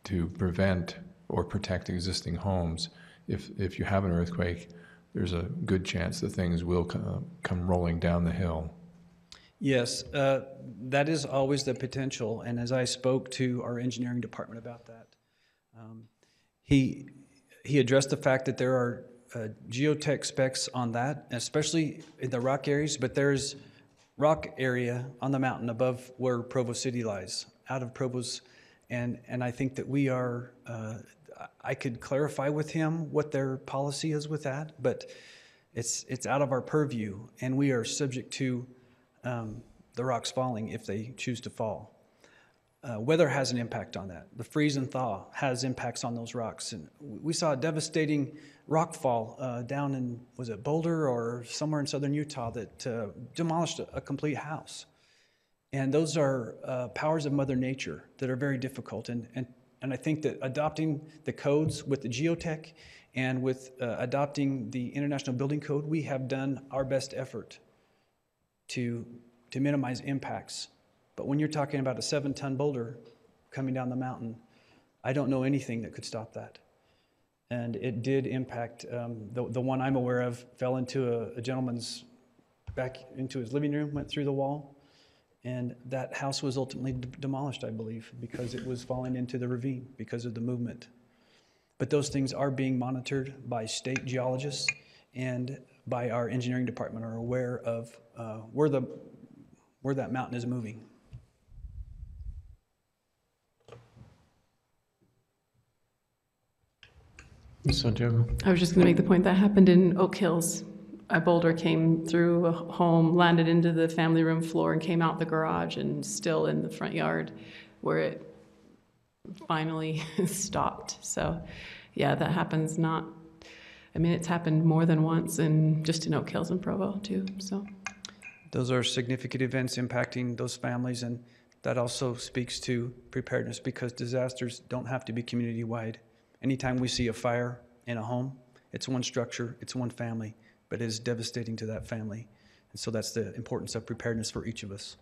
to prevent or protect existing homes. If you have an earthquake, there's a good chance that things will come rolling down the hill. Yes, that is always the potential. And as I spoke to our engineering department about that, he addressed the fact that there are geotech specs on that, especially in the rock areas, but there's rock area on the mountain above where Provo City lies, out of Provo's, and I think that we are, I could clarify with him what their policy is with that, but it's out of our purview, and we are subject to the rocks falling if they choose to fall. Weather has an impact on that. The freeze and thaw has impacts on those rocks. And we saw a devastating rock fall down in, was it Boulder or somewhere in southern Utah that demolished a complete house. And those are powers of Mother Nature that are very difficult. And I think that adopting the codes with the geotech and with adopting the International Building Code, we have done our best effort to minimize impacts. But when you're talking about a 7-ton boulder coming down the mountain, I don't know anything that could stop that. And it did impact, the one I'm aware of fell into a gentleman's, back into his living room, went through the wall, and that house was ultimately demolished, I believe, because it was falling into the ravine because of the movement. But those things are being monitored by state geologists, and by our engineering department are aware of where that mountain is moving. Santiago? I was just going to make the point that happened in Oak Hills. A boulder came through a home, landed into the family room floor, and came out the garage and still in the front yard where it finally stopped. So, yeah, that happens not, I mean, it's happened more than once, and just in Oak Hills and Provo too, so. Those are significant events impacting those families, and that also speaks to preparedness, because disasters don't have to be community-wide. Anytime we see a fire in a home, it's one structure, it's one family, but it is devastating to that family. And so that's the importance of preparedness for each of us.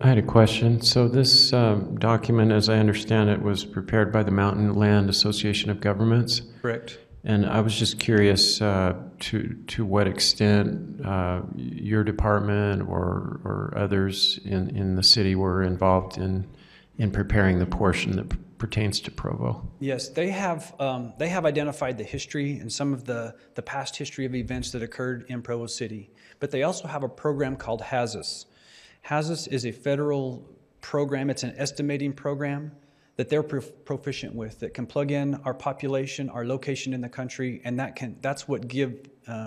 I had a question. So this document, as I understand it, was prepared by the Mountainland Association of Governments. Correct. And I was just curious to what extent your department or others in the city were involved in preparing the portion that pertains to Provo. Yes, they have identified the history and some of the past history of events that occurred in Provo City. But they also have a program called HAZUS. HAZUS is a federal program. It's an estimating program that they're proficient with, that can plug in our population, our location in the country, and that's what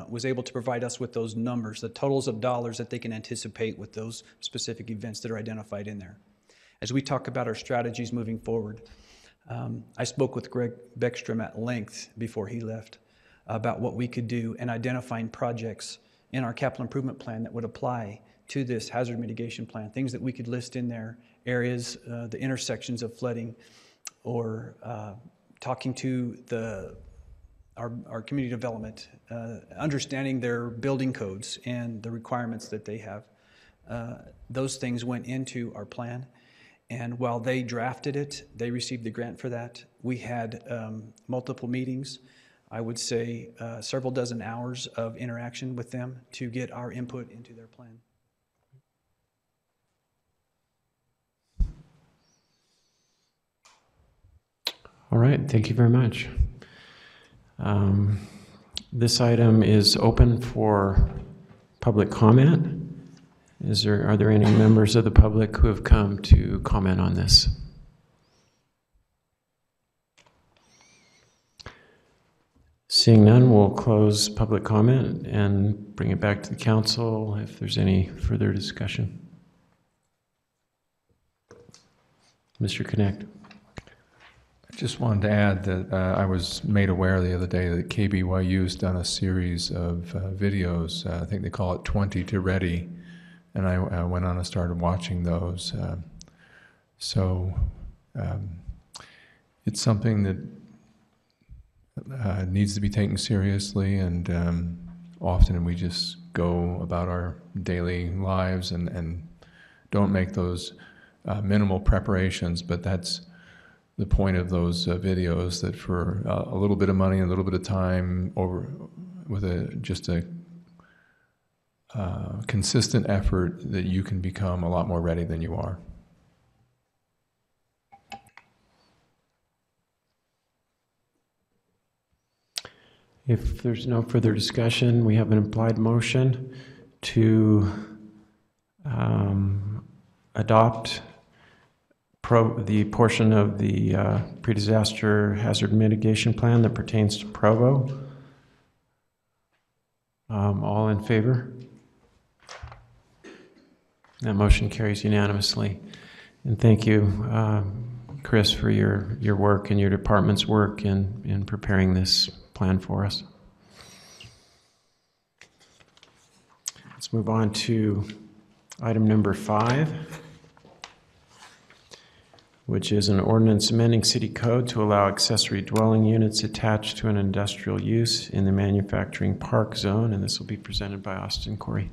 was able to provide us with those numbers, the totals of dollars that they can anticipate with those specific events that are identified in there. As we talk about our strategies moving forward, I spoke with Greg Beckstrom at length before he left about what we could do in identifying projects in our capital improvement plan that would apply to this hazard mitigation plan, things that we could list in there, areas, the intersections of flooding, or talking to our community development, understanding their building codes and the requirements that they have. Those things went into our plan, and while they drafted it, they received the grant for that. We had multiple meetings, I would say several dozen hours of interaction with them to get our input into their plan. All right, thank you very much. This item is open for public comment. Are there any members of the public who have come to comment on this? Seeing none, we'll close public comment and bring it back to the council if there's any further discussion. Mr. Connect. Just wanted to add that I was made aware the other day that KBYU's done a series of videos. I think they call it 20 to Ready, and I went on and started watching those. It's something that needs to be taken seriously, and often we just go about our daily lives and don't make those minimal preparations, but that's the point of those videos, that for a little bit of money and a little bit of time with just a consistent effort, that you can become a lot more ready than you are. If there's no further discussion, we have an implied motion to adopt the portion of the pre-disaster hazard mitigation plan that pertains to Provo. All in favor? That motion carries unanimously. And thank you, Chris, for your work and your department's work in preparing this plan for us. Let's move on to item number 5, which is an ordinance amending city code to allow accessory dwelling units attached to an industrial use in the manufacturing park zone, and this will be presented by Austin Corey.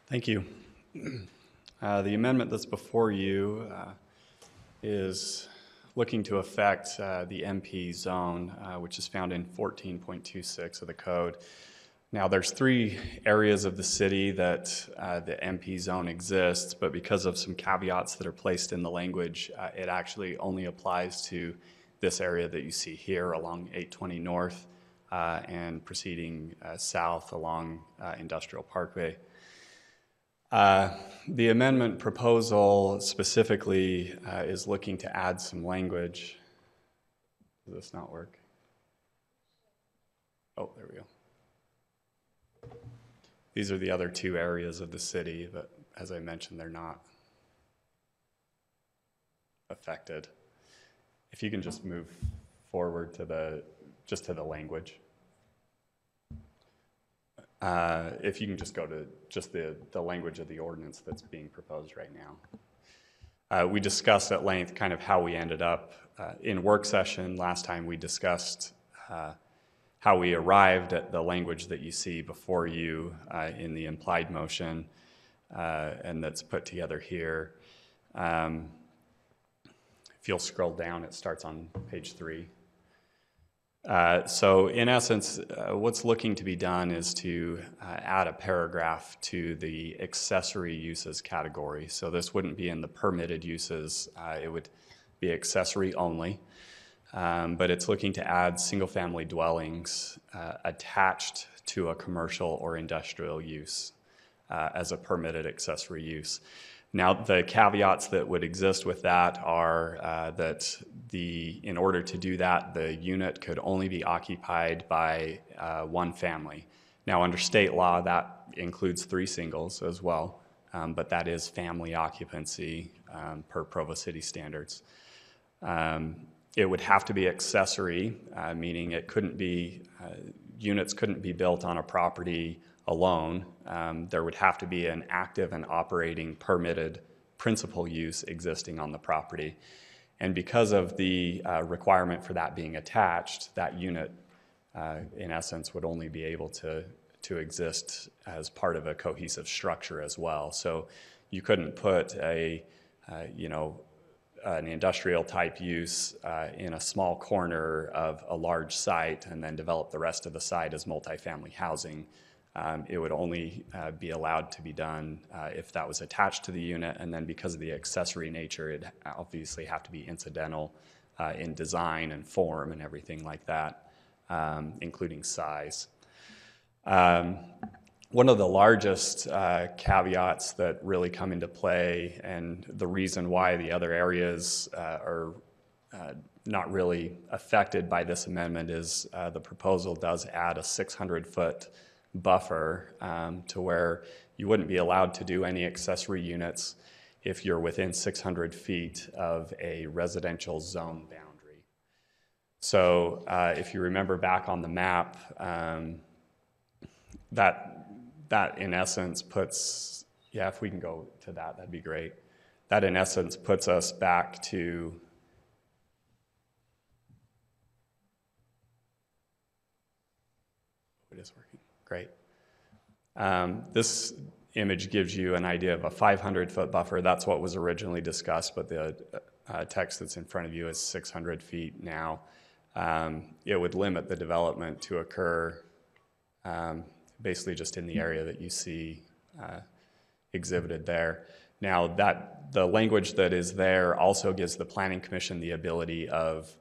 Thank you. The amendment that's before you is looking to affect the MP zone, which is found in 14.26 of the code. Now, there's 3 areas of the city that the MP zone exists, but because of some caveats that are placed in the language, it actually only applies to this area that you see here along 820 North and proceeding south along Industrial Parkway. The amendment proposal specifically is looking to add some language. Does this not work? Oh, there we go. These are the other 2 areas of the city, but as I mentioned, they're not affected. If you can just move forward to the language. If you can just go to just the language of the ordinance that's being proposed right now. We discussed at length kind of how we ended up in work session. Last time we discussed how we arrived at the language that you see before you in the implied motion and that's put together here. If you'll scroll down, it starts on page 3. So in essence, what's looking to be done is to add a paragraph to the accessory uses category. So this wouldn't be in the permitted uses, it would be accessory only. But it's looking to add single-family dwellings attached to a commercial or industrial use as a permitted accessory use. Now, the caveats that would exist with that are that in order to do that, the unit could only be occupied by one family. Now, under state law, that includes 3 singles as well, but that is family occupancy per Provo City standards. It would have to be accessory, meaning it couldn't be, units couldn't be built on a property alone. There would have to be an active and operating permitted principal use existing on the property. And because of the requirement for that being attached, that unit, in essence, would only be able to exist as part of a cohesive structure as well. So you couldn't put an industrial type use in a small corner of a large site and then develop the rest of the site as multifamily housing. It would only be allowed to be done if that was attached to the unit, and then because of the accessory nature, it'd obviously have to be incidental in design and form and everything like that, including size. One of the largest caveats that really come into play, and the reason why the other areas are not really affected by this amendment, is the proposal does add a 600-foot buffer to where you wouldn't be allowed to do any accessory units if you're within 600 feet of a residential zone boundary. So if you remember back on the map, that in essence puts, if we can go to that, that'd be great. That in essence puts us back to it is working, great. This image gives you an idea of a 500-foot buffer. That's what was originally discussed, but the text that's in front of you is 600 feet now. It would limit the development to occur basically just in the area that you see exhibited there. Now, the language that is there also gives the Planning Commission the ability of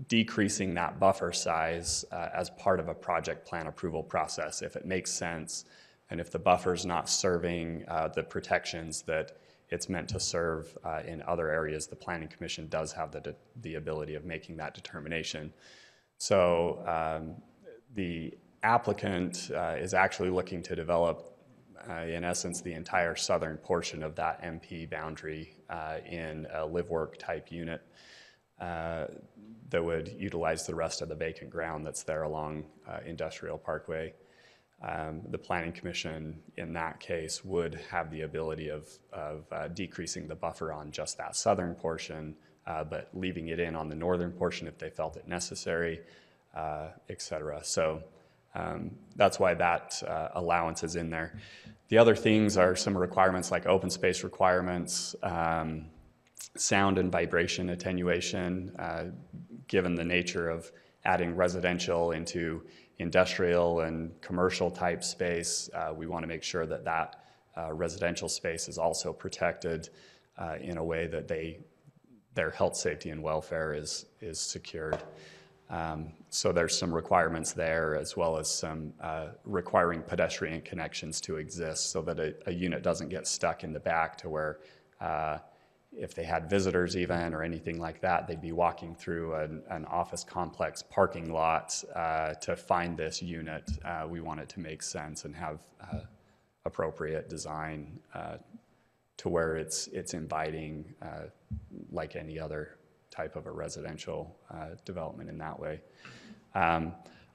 decreasing that buffer size as part of a project plan approval process if it makes sense, and if the buffer's not serving the protections that it's meant to serve in other areas, the Planning Commission does have the ability of making that determination. So the applicant is actually looking to develop, in essence, the entire southern portion of that MP boundary in a live-work type unit that would utilize the rest of the vacant ground that's there along Industrial Parkway. The Planning Commission, in that case, would have the ability of decreasing the buffer on just that southern portion, but leaving it in on the northern portion if they felt it necessary, et cetera. So that's why that allowance is in there. The other things are some requirements like open space requirements, sound and vibration attenuation, given the nature of adding residential into industrial and commercial type space. We want to make sure that that residential space is also protected in a way that their health, safety, and welfare is secured. So there's some requirements there, as well as some requiring pedestrian connections to exist so that a unit doesn't get stuck in the back to where if they had visitors even or anything like that, they'd be walking through an office complex parking lot to find this unit. We want it to make sense and have appropriate design to where it's inviting like any other type of a residential development in that way.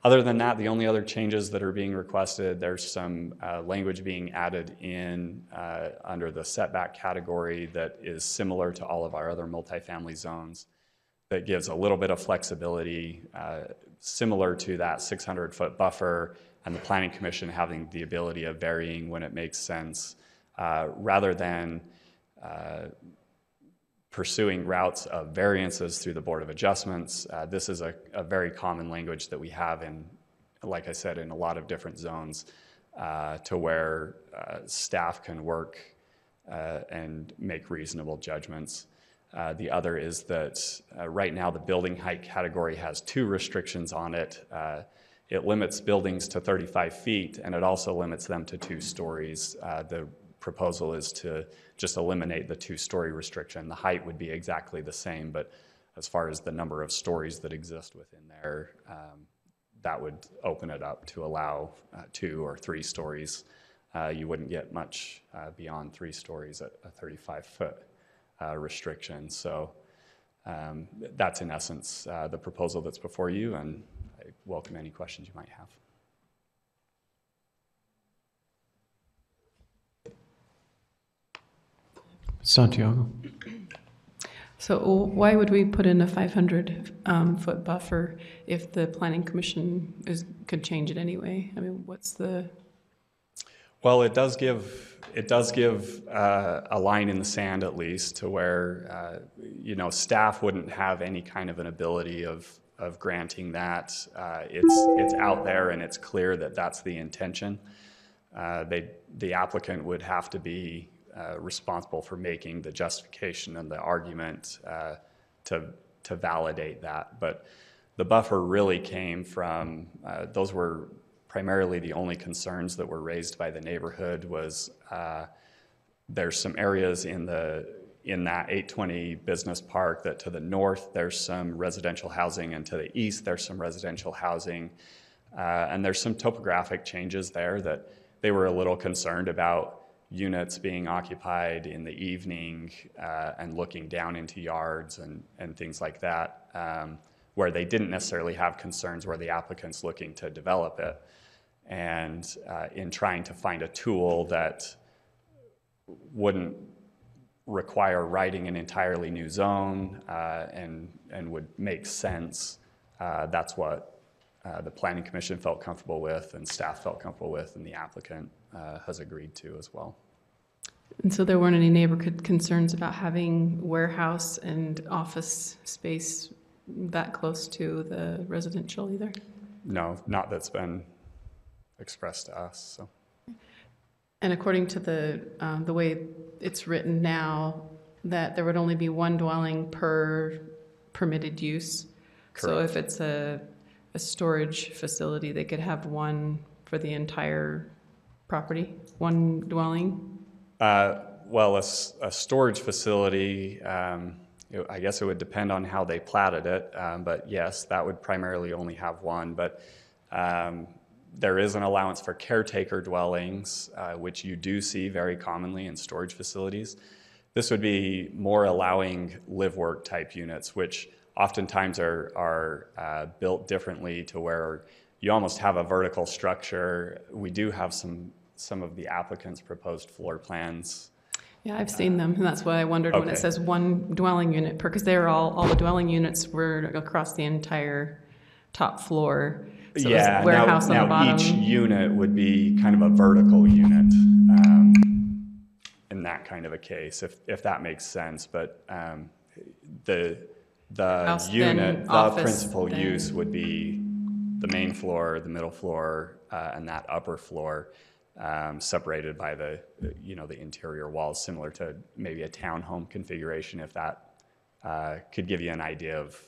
Other than that, the only other changes that are being requested, there's some language being added in under the setback category that is similar to all of our other multifamily zones that gives a little bit of flexibility similar to that 600-foot buffer and the Planning Commission having the ability of varying when it makes sense rather than pursuing routes of variances through the Board of Adjustments. This is a very common language that we have in, like I said, in a lot of different zones to where staff can work and make reasonable judgments. The other is that right now the building height category has two restrictions on it. It limits buildings to 35 feet and it also limits them to 2 stories. The proposal is to just eliminate the 2-story restriction. The height would be exactly the same, but as far as the number of stories that exist within there, that would open it up to allow 2 or 3 stories. You wouldn't get much beyond 3 stories at a 35-foot restriction. So that's in essence the proposal that's before you, and I welcome any questions you might have. Santiago. So why would we put in a 500-foot buffer if the Planning Commission could change it anyway? I mean, what's the... Well, it does give a line in the sand at least to where staff wouldn't have any kind of an ability of granting that. It's out there and it's clear that that's the intention. The applicant would have to be responsible for making the justification and the argument to validate that. But the buffer really came from, those were primarily the only concerns that were raised by the neighborhood was there's some areas in that 820 business park that to the north there's some residential housing and to the east there's some residential housing. And there's some topographic changes there that they were a little concerned about units being occupied in the evening and looking down into yards and things like that, where they didn't necessarily have concerns where the applicant's looking to develop it. And in trying to find a tool that wouldn't require writing an entirely new zone and would make sense, that's what the Planning Commission felt comfortable with and staff felt comfortable with and the applicant has agreed to as well. And so there weren't any neighborhood concerns about having warehouse and office space that close to the residential either? No, not that's been expressed to us. So. And according to the way it's written now, that there would only be one dwelling per permitted use. So if it's a storage facility, they could have one for the entire property, one dwelling? Well, a storage facility, I guess it would depend on how they platted it, but yes, that would primarily only have one. But there is an allowance for caretaker dwellings, which you do see very commonly in storage facilities. This would be more allowing live-work type units, which oftentimes are built differently to where you almost have a vertical structure. We do have some of the applicants' proposed floor plans. Yeah, I've seen them, and that's why I wondered when Okay. it says one dwelling unit, because they're all the dwelling units were across the entire top floor. So it was Yeah, warehouse on the now bottom. each unit would be kind of a vertical unit in that kind of a case, if that makes sense. But the House, unit, then the office, principal then- use would be the main floor, the middle floor, and that upper floor, separated by the interior walls, similar to maybe a townhome configuration, if that could give you an idea of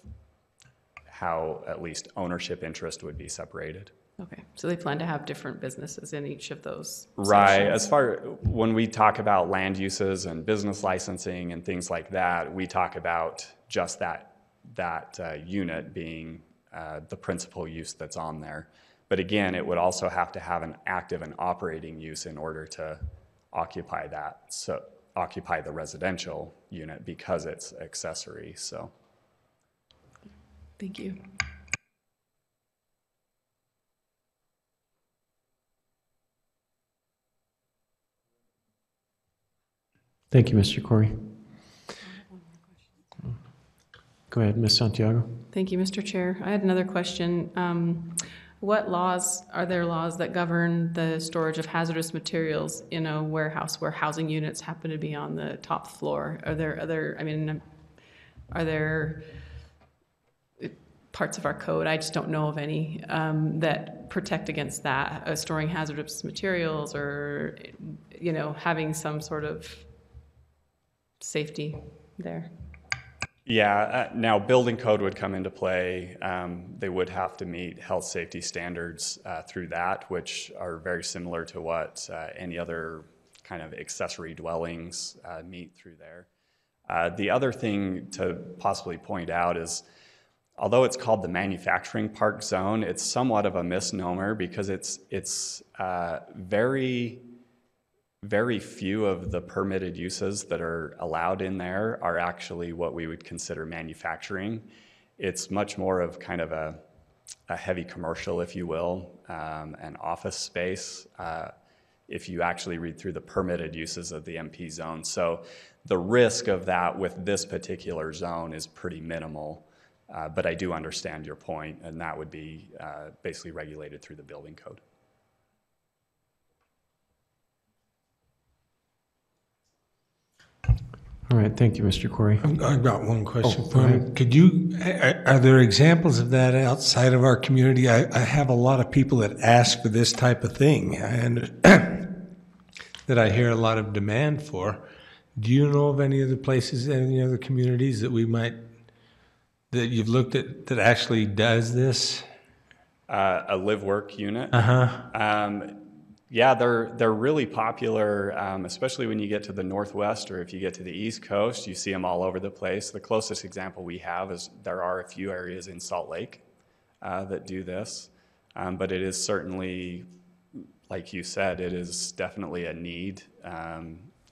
how at least ownership interest would be separated. Okay, so they plan to have different businesses in each of those Right. sections. When we talk about land uses and business licensing and things like that, we talk about just that unit being the principal use that's on there. But again, it would also have to have an active and operating use in order to occupy that. So occupy the residential unit because it's accessory. So. Thank you. Thank you, Mr. Corey. Go ahead, Ms. Santiago. Thank you, Mr. Chair. I had another question. What are there laws that govern the storage of hazardous materials in a warehouse where housing units happen to be on the top floor? Are there parts of our code, I just don't know of any, that protect against that, storing hazardous materials or, having some sort of safety there? Yeah, now building code would come into play. They would have to meet health safety standards through that, which are very similar to what any other kind of accessory dwellings meet through there. The other thing to possibly point out is, although it's called the manufacturing park zone, it's somewhat of a misnomer because it's very, very few of the permitted uses that are allowed in there are actually what we would consider manufacturing. It's much more of kind of a heavy commercial, if you will, an office space, if you actually read through the permitted uses of the MP zone. So the risk of that with this particular zone is pretty minimal. But I do understand your point, and that would be basically regulated through the building code. All right, thank you, Mr. Corey. I've got one question Oh, for go you. ahead. Could you, are there examples of that outside of our community? I have a lot of people that ask for this type of thing, and that I hear a lot of demand for. Do you know of any other places, any other communities that that you've looked at that actually does this? A live-work unit. Uh-huh. Yeah, they're really popular, especially when you get to the Northwest or if you get to the East Coast. You see them all over the place. The closest example we have is there are a few areas in Salt Lake that do this, but it is certainly, like you said, it is definitely a need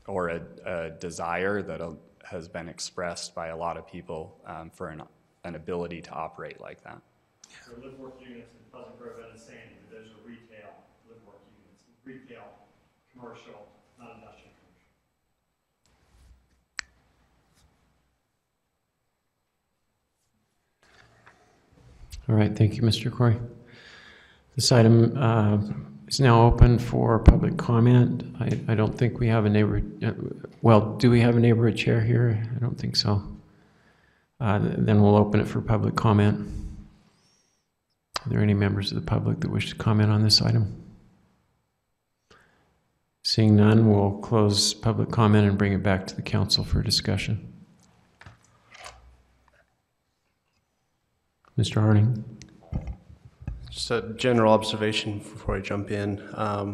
or a desire that has been expressed by a lot of people for an ability to operate like that. So live-work units in Pleasant Grove and Sandy, but those are retail live-work units, retail, commercial, not industrial commercial. All right, thank you, Mr. Corey. This item is now open for public comment. I don't think we have a neighborhood, well, do we have a neighborhood chair here? I don't think so. Then we'll open it for public comment. Are there any members of the public that wish to comment on this item? Seeing none, we'll close public comment and bring it back to the council for discussion. Mr. Harding? Just a general observation before I jump in.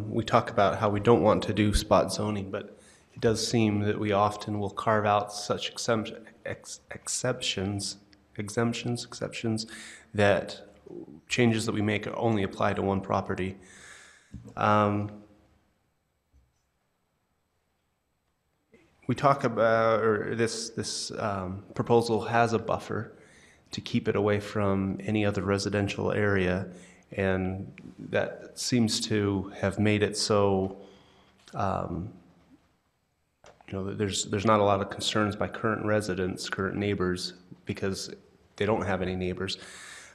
We talk about how we don't want to do spot zoning, but it does seem that we often will carve out such exceptions that changes that we make only apply to one property. We talk about, or this proposal has a buffer to keep it away from any other residential area, and that seems to have made it so there's not a lot of concerns by current residents, current neighbors, because they don't have any neighbors.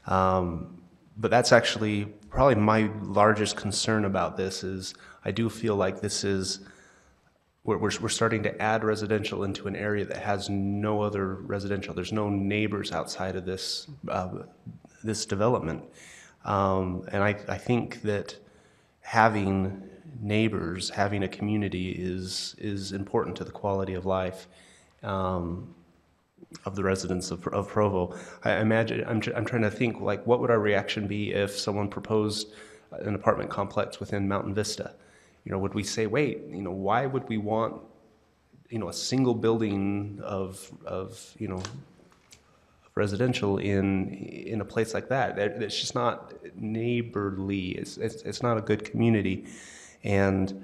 But that's actually probably my largest concern about this. Is I do feel like this is we're starting to add residential into an area that has no other residential. There's no neighbors outside of this this development, and I think that having neighbors, having a community is important to the quality of life of the residents of Provo. I imagine I'm trying to think, like, what would our reaction be if someone proposed an apartment complex within Mountain Vista? Would we say, wait, why would we want, a single building of residential in a place like that? It's just not neighborly. It's not a good community, and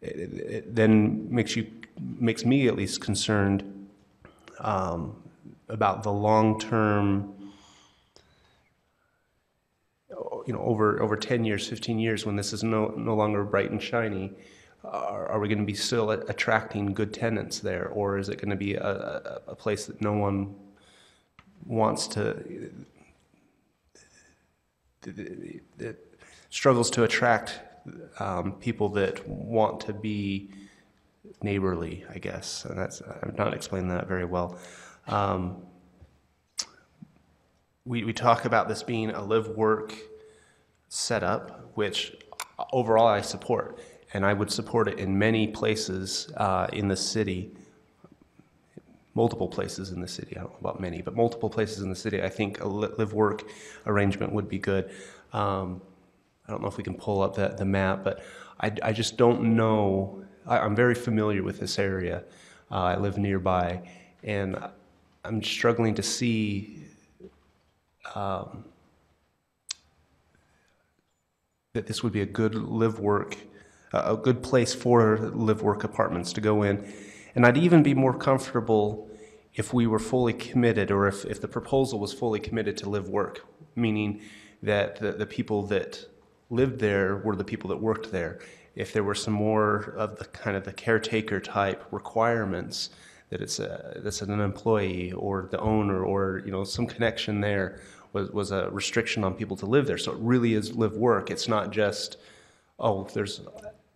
it then makes me at least concerned about the long-term. Over 10 years, 15 years, when this is no longer bright and shiny, are we going to be still attracting good tenants there, or is it going to be a place that no one wants to, that struggles to attract people that want to be neighborly, I guess? And I'm not explaining that very well. We talk about this being a live-work setup, which overall I support, and I would support it in many places in the city, multiple places in the city. I don't know about many, but multiple places in the city. I think a live-work arrangement would be good. I don't know if we can pull up the map, but I just don't know. I'm very familiar with this area. I live nearby, and I'm struggling to see that this would be a good a good place for live-work apartments to go in. And I'd even be more comfortable if we were fully committed, or if the proposal was fully committed to live-work, meaning that the people that lived there were the people that worked there. If there were some more of the kind of the caretaker type requirements, that it's an employee or the owner, or some connection there, was a restriction on people to live there. So it really is live-work. It's not just, there's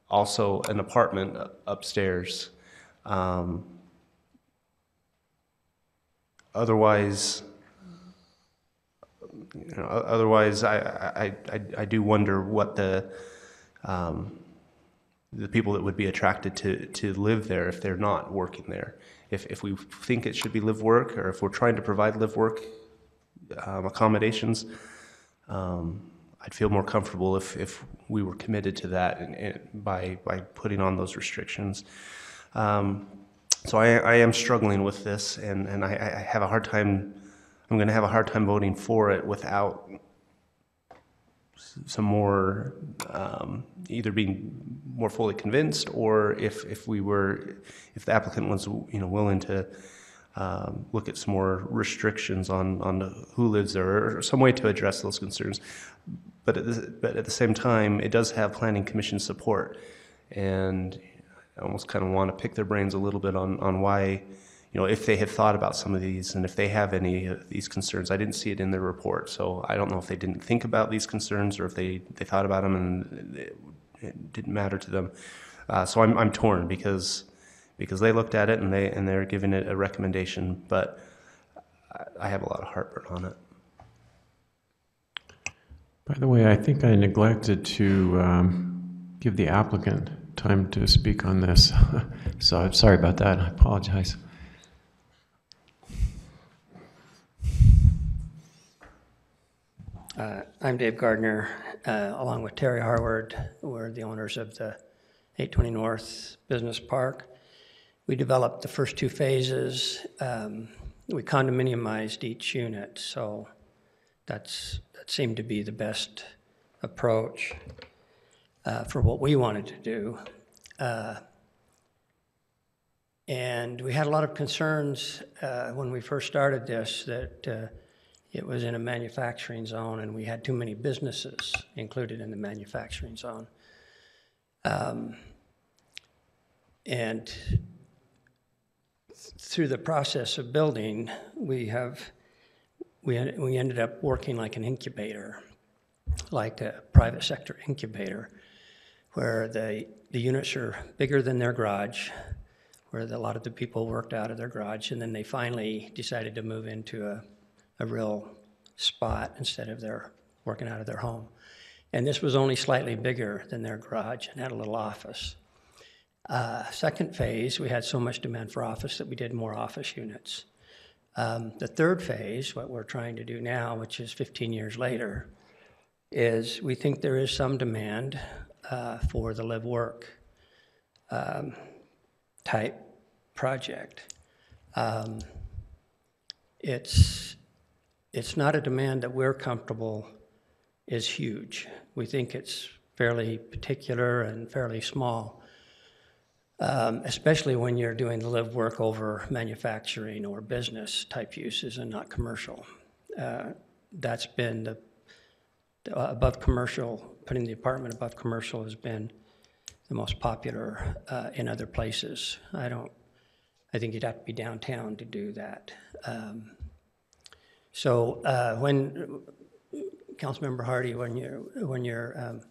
also an apartment upstairs. Otherwise, I do wonder what the people that would be attracted to live there if they're not working there. If we think it should be live-work, or if we're trying to provide live-work accommodations, I'd feel more comfortable if we were committed to that and by putting on those restrictions. So I am struggling with this, and I have a hard time. I'm going to have a hard time voting for it without some more, either being more fully convinced, or if the applicant was willing to look at some more restrictions on who lives there, or some way to address those concerns. But at the same time, it does have Planning Commission support, and I almost kind of want to pick their brains a little bit on why, if they had thought about some of these, and if they have any of these concerns. I didn't see it in their report, so I don't know if they didn't think about these concerns, or if they thought about them and it didn't matter to them. So I'm torn because they looked at it and they're giving it a recommendation, but I have a lot of heartburn on it. By the way, I think I neglected to give the applicant time to speak on this. So I'm sorry about that. I apologize. I'm Dave Gardner, along with Terry Harward. We're the owners of the 820 North Business Park. We developed the first two phases. We condominiumized each unit, so that seemed to be the best approach for what we wanted to do. And we had a lot of concerns when we first started this that it was in a manufacturing zone and we had too many businesses included in the manufacturing zone. And through the process of building, we ended up working like an incubator, like a private sector incubator, where the units are bigger than their garage, where a lot of the people worked out of their garage, and then they finally decided to move into a real spot instead of their working out of their home. And this was only slightly bigger than their garage and had a little office. Second phase, we had so much demand for office that we did more office units. The third phase, what we're trying to do now, which is 15 years later, is we think there is some demand for the live-work type project. It's not a demand that we're comfortable is huge. We think it's fairly particular and fairly small, especially when you're doing the live work over manufacturing or business type uses and not commercial. That's been the above commercial, putting the apartment above commercial has been the most popular in other places. I think you'd have to be downtown to do that. So when Councilmember Hardy, when you're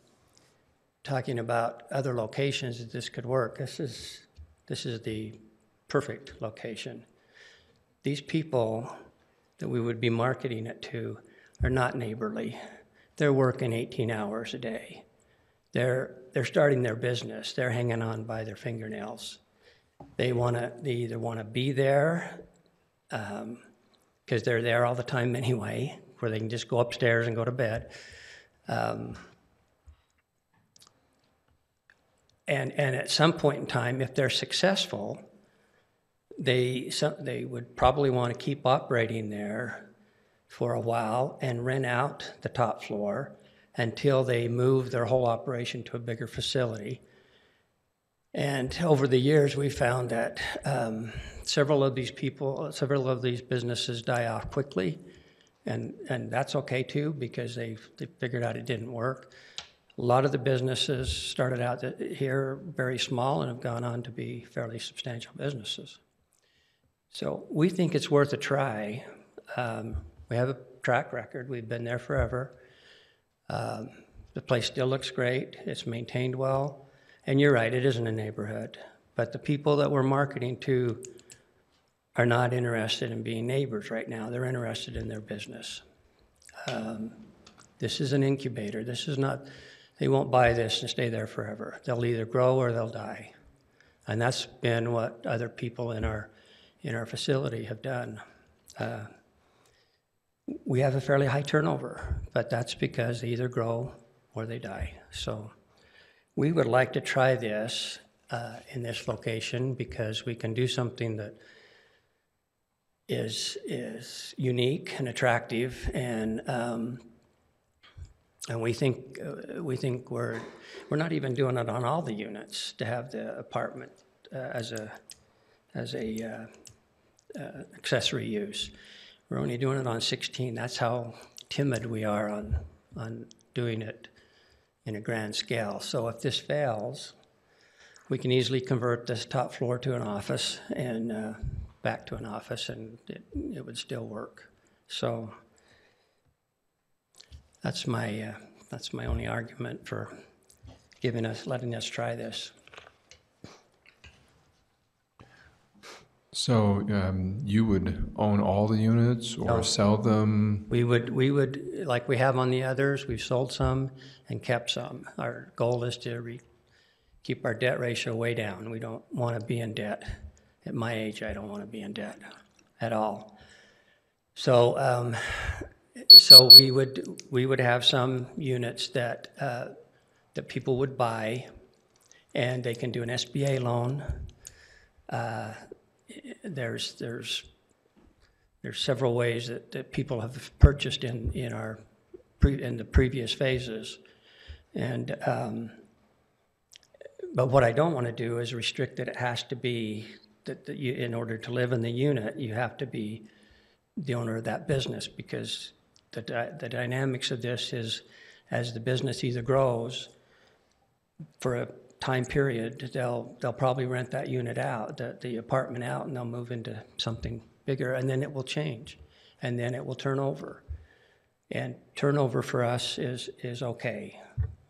talking about other locations that this could work, this is the perfect location. These people that we would be marketing it to are not neighborly. They're working 18 hours a day. They're starting their business. They're hanging on by their fingernails. They either want to be there because they're there all the time anyway, where they can just go upstairs and go to bed. And at some point in time, if they're successful, they would probably want to keep operating there for a while and rent out the top floor until they move their whole operation to a bigger facility. And over the years, we found that several of these businesses die off quickly, and that's okay too, because they figured out it didn't work. A lot of the businesses started out here very small and have gone on to be fairly substantial businesses. So we think it's worth a try. We have a track record. We've been there forever. The place still looks great. It's maintained well. And you're right, it isn't a neighborhood. But the people that we're marketing to are not interested in being neighbors right now. They're interested in their business. This is an incubator. This is not, they won't buy this and stay there forever. They'll either grow or they'll die. And that's been what other people in our facility have done. We have a fairly high turnover, but that's because they either grow or they die. So we would like to try this in this location because we can do something that is unique and attractive, and we think we're not even doing it on all the units to have the apartment as a accessory use. We're only doing it on 16. That's how timid we are on doing it in a grand scale. So if this fails, we can easily convert this top floor to an office and back to an office, and it would still work. So that's my only argument for letting us try this. So you would own all the units or No. sell them? We would, like we have on the others, we've sold some and kept some. Our goal is to keep our debt ratio way down. We don't want to be in debt. At my age, I don't want to be in debt at all. So So we would have some units that that people would buy, and they can do an SBA loan. There's several ways that people have purchased in the previous phases, and but what I don't want to do is restrict that it has to be that you, in order to live in the unit, you have to be the owner of that business, because the dynamics of this is, as the business either grows for a time period, they'll probably rent that unit out, the apartment out, and they'll move into something bigger, and then it will change, and then it will turn over. And turnover for us is okay.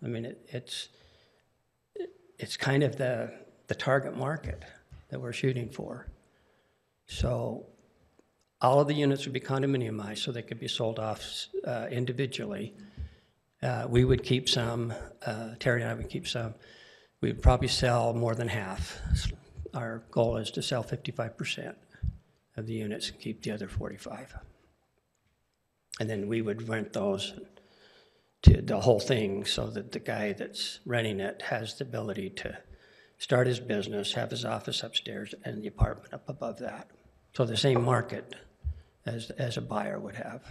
I mean, it's kind of the target market that we're shooting for. So all of the units would be condominiumized, so they could be sold off individually. We would keep some, Terry and I would keep some. We would probably sell more than half. Our goal is to sell 55% of the units and keep the other 45. And then we would rent those to the whole thing, so that the guy that's renting it has the ability to start his business, have his office upstairs, and the apartment up above that. So the same market as a buyer would have.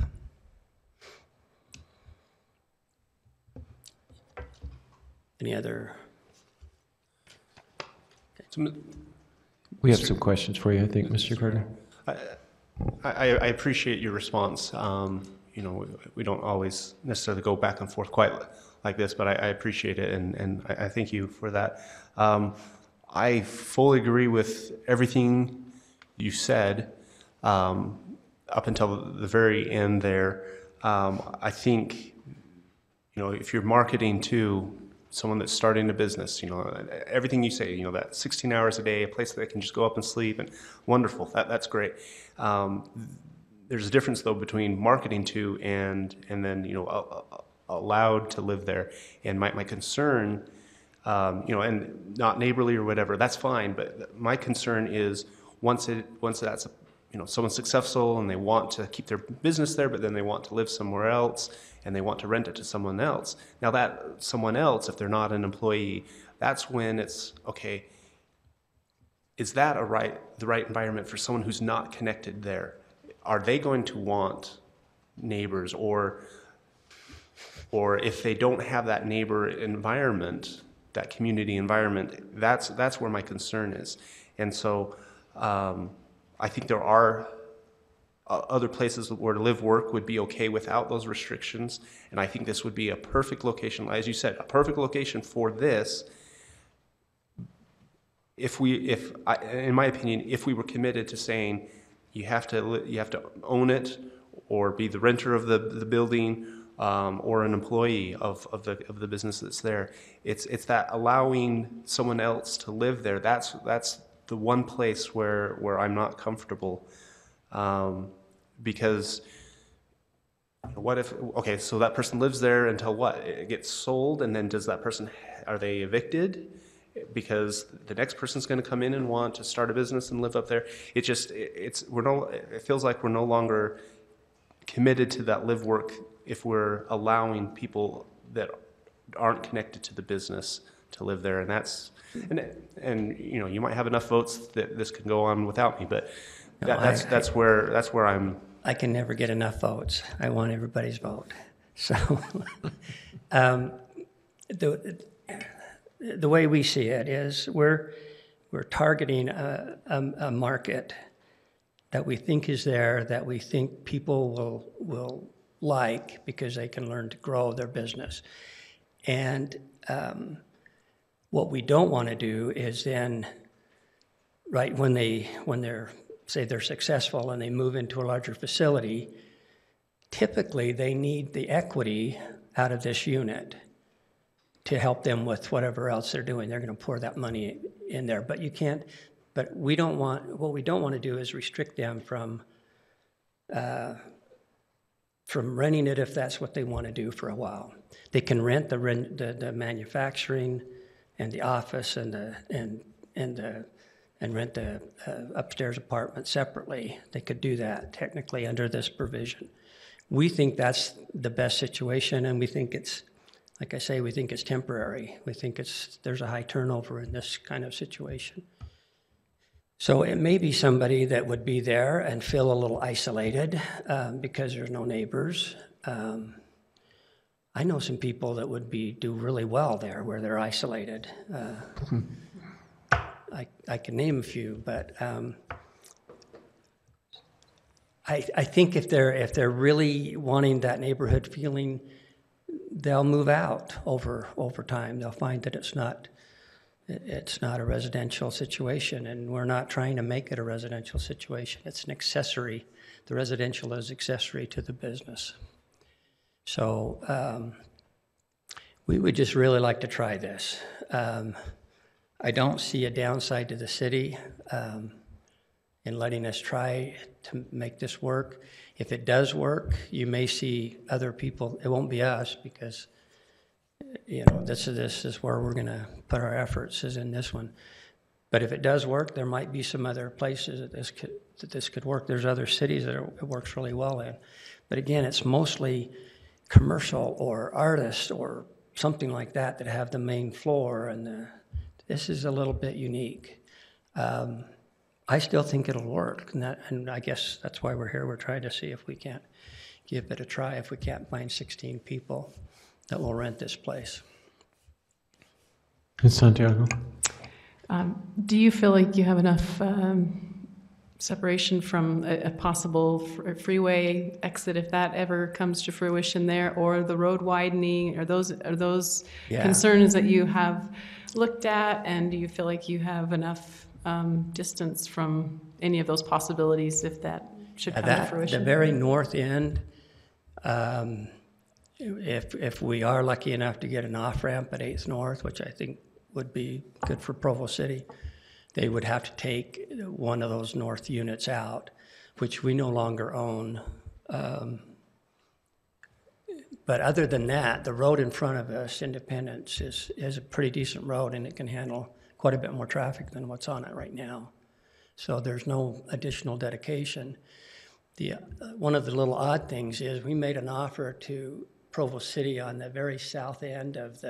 Any other? We have some questions for you, I think, Mr. Carter. I appreciate your response. You know, we don't always necessarily go back and forth quite like this, but I appreciate it, and I thank you for that. I fully agree with everything you said up until the very end there. I think, you know, if you're marketing to someone that's starting a business, you know, everything you say, you know, that 16 hours a day, a place that they can just go up and sleep, and wonderful, that's great. There's a difference, though, between marketing to and then, you know, allowed to live there. And my concern, you know, and not neighborly or whatever, that's fine, but my concern is once that's, you know, someone's successful and they want to keep their business there, but then they want to live somewhere else and they want to rent it to someone else. Now that someone else, if they're not an employee, that's when it's, okay, is that the right environment for someone who's not connected there? Are they going to want neighbors, or if they don't have that neighbor environment, that community environment, that's where my concern is. And so I think there are other places where to live, work would be okay without those restrictions, and I think this would be a perfect location, as you said, a perfect location for this. In my opinion, if we were committed to saying you have to own it or be the renter of the building, or an employee of the business that's there, it's that allowing someone else to live there. That's the one place where I'm not comfortable, because what if, okay, so that person lives there until what? It gets sold, and then are they evicted? Because the next person's going to come in and want to start a business and live up there. It feels like we're no longer committed to that live work if we're allowing people that aren't connected to the business to live there. And you know, you might have enough votes that this can go on without me, but that's where I'm. I can never get enough votes. I want everybody's vote. So the way we see it is we're targeting a market that we think is there, that we think people will like, because they can learn to grow their business. And what we don't want to do is then, right, when they're say they're successful and they move into a larger facility, typically they need the equity out of this unit to help them with whatever else they're doing. They're going to pour that money in there, but you can't. But what we don't want to do is restrict them from renting it if that's what they want to do for a while. They can rent the manufacturing and the office and rent the upstairs apartment separately. They could do that technically under this provision. We think that's the best situation, and we think it's, like I say, we think it's temporary. We think there's a high turnover in this kind of situation. So it may be somebody that would be there and feel a little isolated because there's no neighbors. I know some people that would do really well there where they're isolated. I can name a few, but I think if they're really wanting that neighborhood feeling, they'll move out over time. They'll find that it's not a residential situation, and we're not trying to make it a residential situation. It's an accessory. The residential is accessory to the business. So we would just really like to try this. I don't see a downside to the city in letting us try to make this work. If it does work, you may see other people. It won't be us because, you know, this is where we're going to put our efforts, is in this one. But if it does work, there might be some other places that this could work. There's other cities that it works really well in. But again, it's mostly commercial or artists or something like that have the main floor, and this is a little bit unique. I still think it'll work, and I guess that's why we're here. We're trying to see if we can't give it a try, if we can't find 16 people that will rent this place. Ms. Santiago? Do you feel like you have enough separation from a possible freeway exit if that ever comes to fruition there, or the road widening? Are those concerns that you have looked at, and do you feel like you have enough distance from any of those possibilities if that should come to fruition? The very north end, if we are lucky enough to get an off-ramp at 8th North, which I think would be good for Provo City, they would have to take one of those north units out, which we no longer own. But other than that, the road in front of us, Independence, is a pretty decent road, and it can handle quite a bit more traffic than what's on it right now. So there's no additional dedication. One of the little odd things is we made an offer to Provo City on the very south end of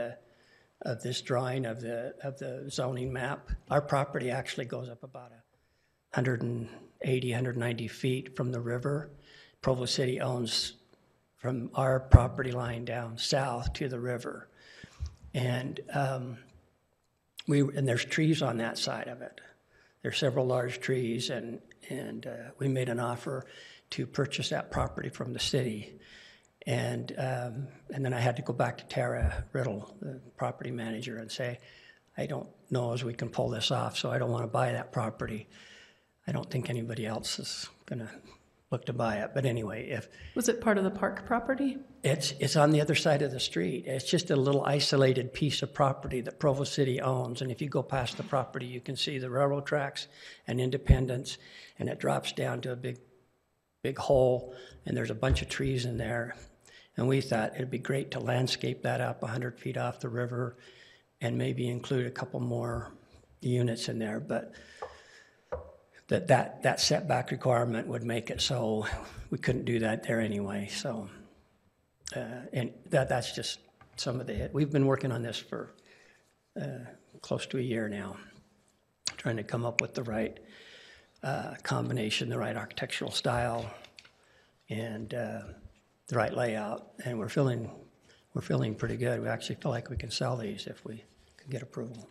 this drawing of the zoning map. Our property actually goes up about 180, 190 feet from the river. Provo City owns from our property line down south to the river. And there's trees on that side of it. There's several large trees, and we made an offer to purchase that property from the city. And then I had to go back to Tara Riddle, the property manager, and say, I don't know as we can pull this off, so I don't want to buy that property. I don't think anybody else is going to look to buy it. But anyway, Was it part of the park property? It's on the other side of the street. It's just a little isolated piece of property that Provo City owns. And if you go past the property, you can see the railroad tracks and Independence, and it drops down to a big hole, and there's a bunch of trees in there. And we thought it'd be great to landscape that up 100 feet off the river and maybe include a couple more units in there. But that setback requirement would make it so we couldn't do that there anyway. So, and that's just some of we've been working on this for close to a year now, trying to come up with the right combination, the right architectural style, and the right layout. And we're feeling pretty good. We actually feel like we can sell these if we can get approval.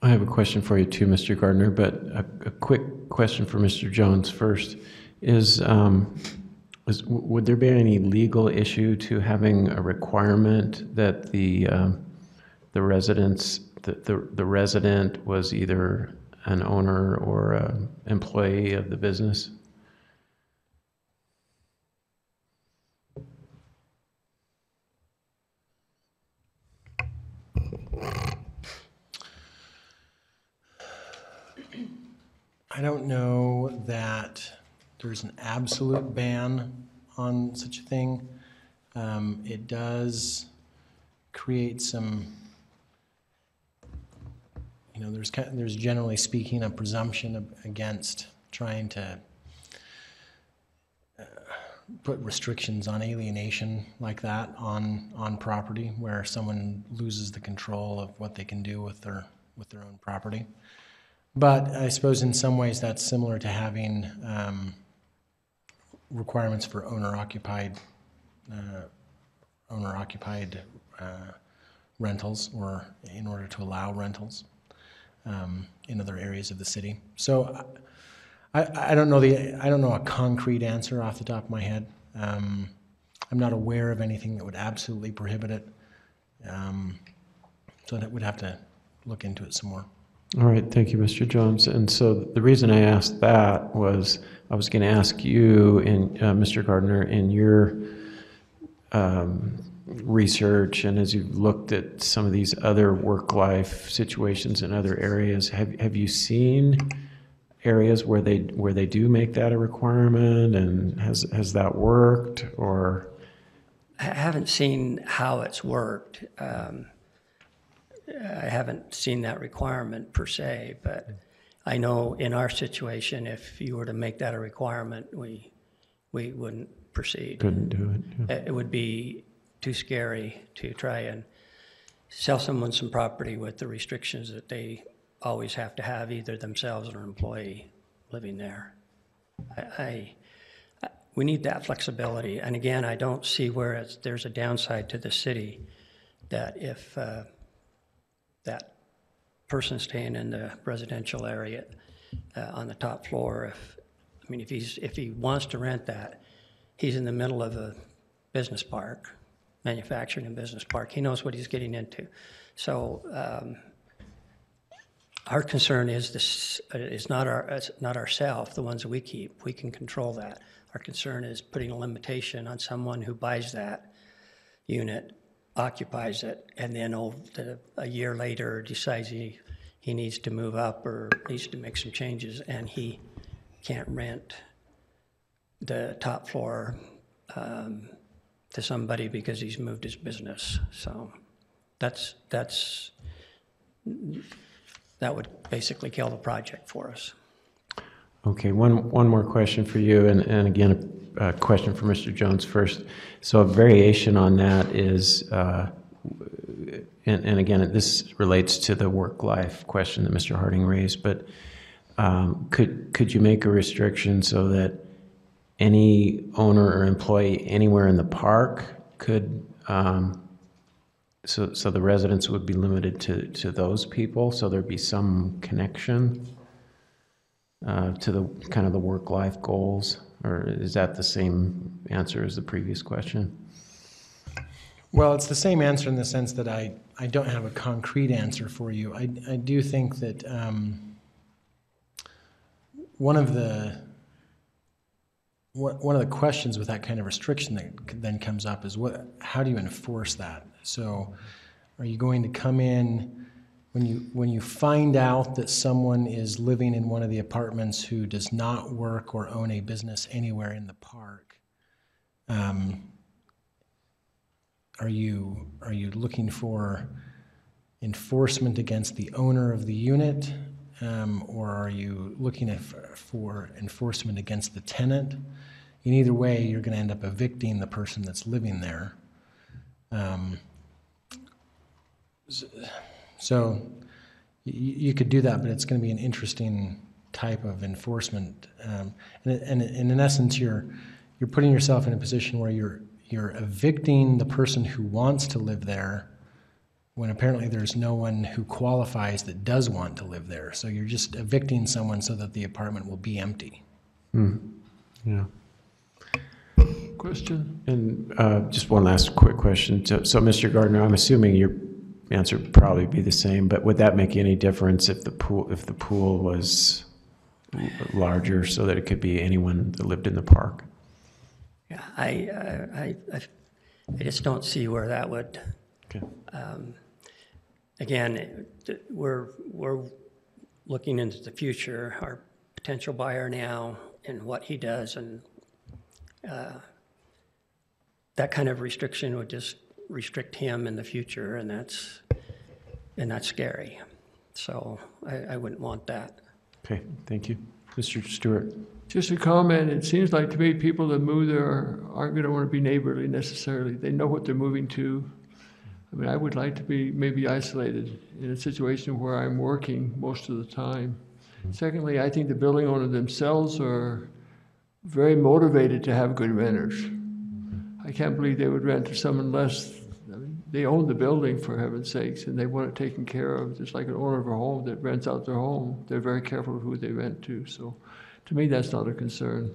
I have a question for you too, Mr. Gardner, but a quick question for Mr. Jones first. Would there be any legal issue to having a requirement that the resident was either an owner or an employee of the business? I don't know that there's an absolute ban on such a thing. It does create some, there's generally speaking a presumption against trying to put restrictions on alienation like that on property, where someone loses the control of what they can do with their own property. But I suppose in some ways that's similar to having requirements for owner-occupied rentals, or in order to allow rentals in other areas of the city. So I don't know a concrete answer off the top of my head. I'm not aware of anything that would absolutely prohibit it. So that would have to look into it some more. All right, thank you, Mr. Jones. And so the reason I asked that was I was going to ask you, Mr. Gardner, in your research and as you've looked at some of these other work-life situations in other areas, have you seen areas where they do make that a requirement, and has that worked? Or I haven't seen how it's worked. I haven't seen that requirement per se, but I know in our situation, if you were to make that a requirement, we wouldn't proceed. Couldn't do it. Yeah. It would be too scary to try and sell someone some property with the restrictions that they always have to have, either themselves or an employee living there. We need that flexibility. And again, I don't see where there's a downside to the city that if that person staying in the residential area on the top floor, if he wants to rent that, he's in the middle of a business park, manufacturing and business park. He knows what he's getting into. So our concern is this is not ourselves, the ones that we keep. We can control that. Our concern is putting a limitation on someone who buys that unit, occupies it, and then a year later decides he needs to move up or needs to make some changes, and he can't rent the top floor to somebody because he's moved his business. So that would basically kill the project for us. Okay, one more question for you, and again, a question for Mr. Jones first. So a variation on that is, and again, this relates to the work-life question that Mr. Harding raised, but could you make a restriction so that any owner or employee anywhere in the park could, so the residents would be limited to those people, so there'd be some connection to the kind of the work-life goals? Or is that the same answer as the previous question? Well, it's the same answer in the sense that I don't have a concrete answer for you. I do think that one of the questions with that kind of restriction that then comes up is how do you enforce that? So are you going to come in when you find out that someone is living in one of the apartments who does not work or own a business anywhere in the park? Are you looking for enforcement against the owner of the unit, or are you looking for enforcement against the tenant? In either way, you're going to end up evicting the person that's living there. So you could do that, but it's going to be an interesting type of enforcement. And in essence, you're putting yourself in a position where you're evicting the person who wants to live there when apparently there's no one who qualifies that does want to live there. So you're just evicting someone so that the apartment will be empty. Yeah. Question? And just one last quick question. So Mr. Gardner, I'm assuming your answer would probably be the same, but would that make any difference if the pool was larger so that it could be anyone that lived in the park? Yeah, I just don't see where that would. Okay. Again, we're looking into the future. Our potential buyer now and what he does, and that kind of restriction would just restrict him in the future, and that's scary. So I wouldn't want that. Okay, thank you. Mr. Stewart. Just a comment, it seems like to me people that move there aren't going to want to be neighborly necessarily. They know what they're moving to. I mean, I would like to be maybe isolated in a situation where I'm working most of the time. Secondly, I think the building owners themselves are very motivated to have good renters. I can't believe they would rent to someone less. I mean, they own the building, for heaven's sakes, and they want it taken care of, just like an owner of a home that rents out their home. They're very careful of who they rent to. So to me, that's not a concern.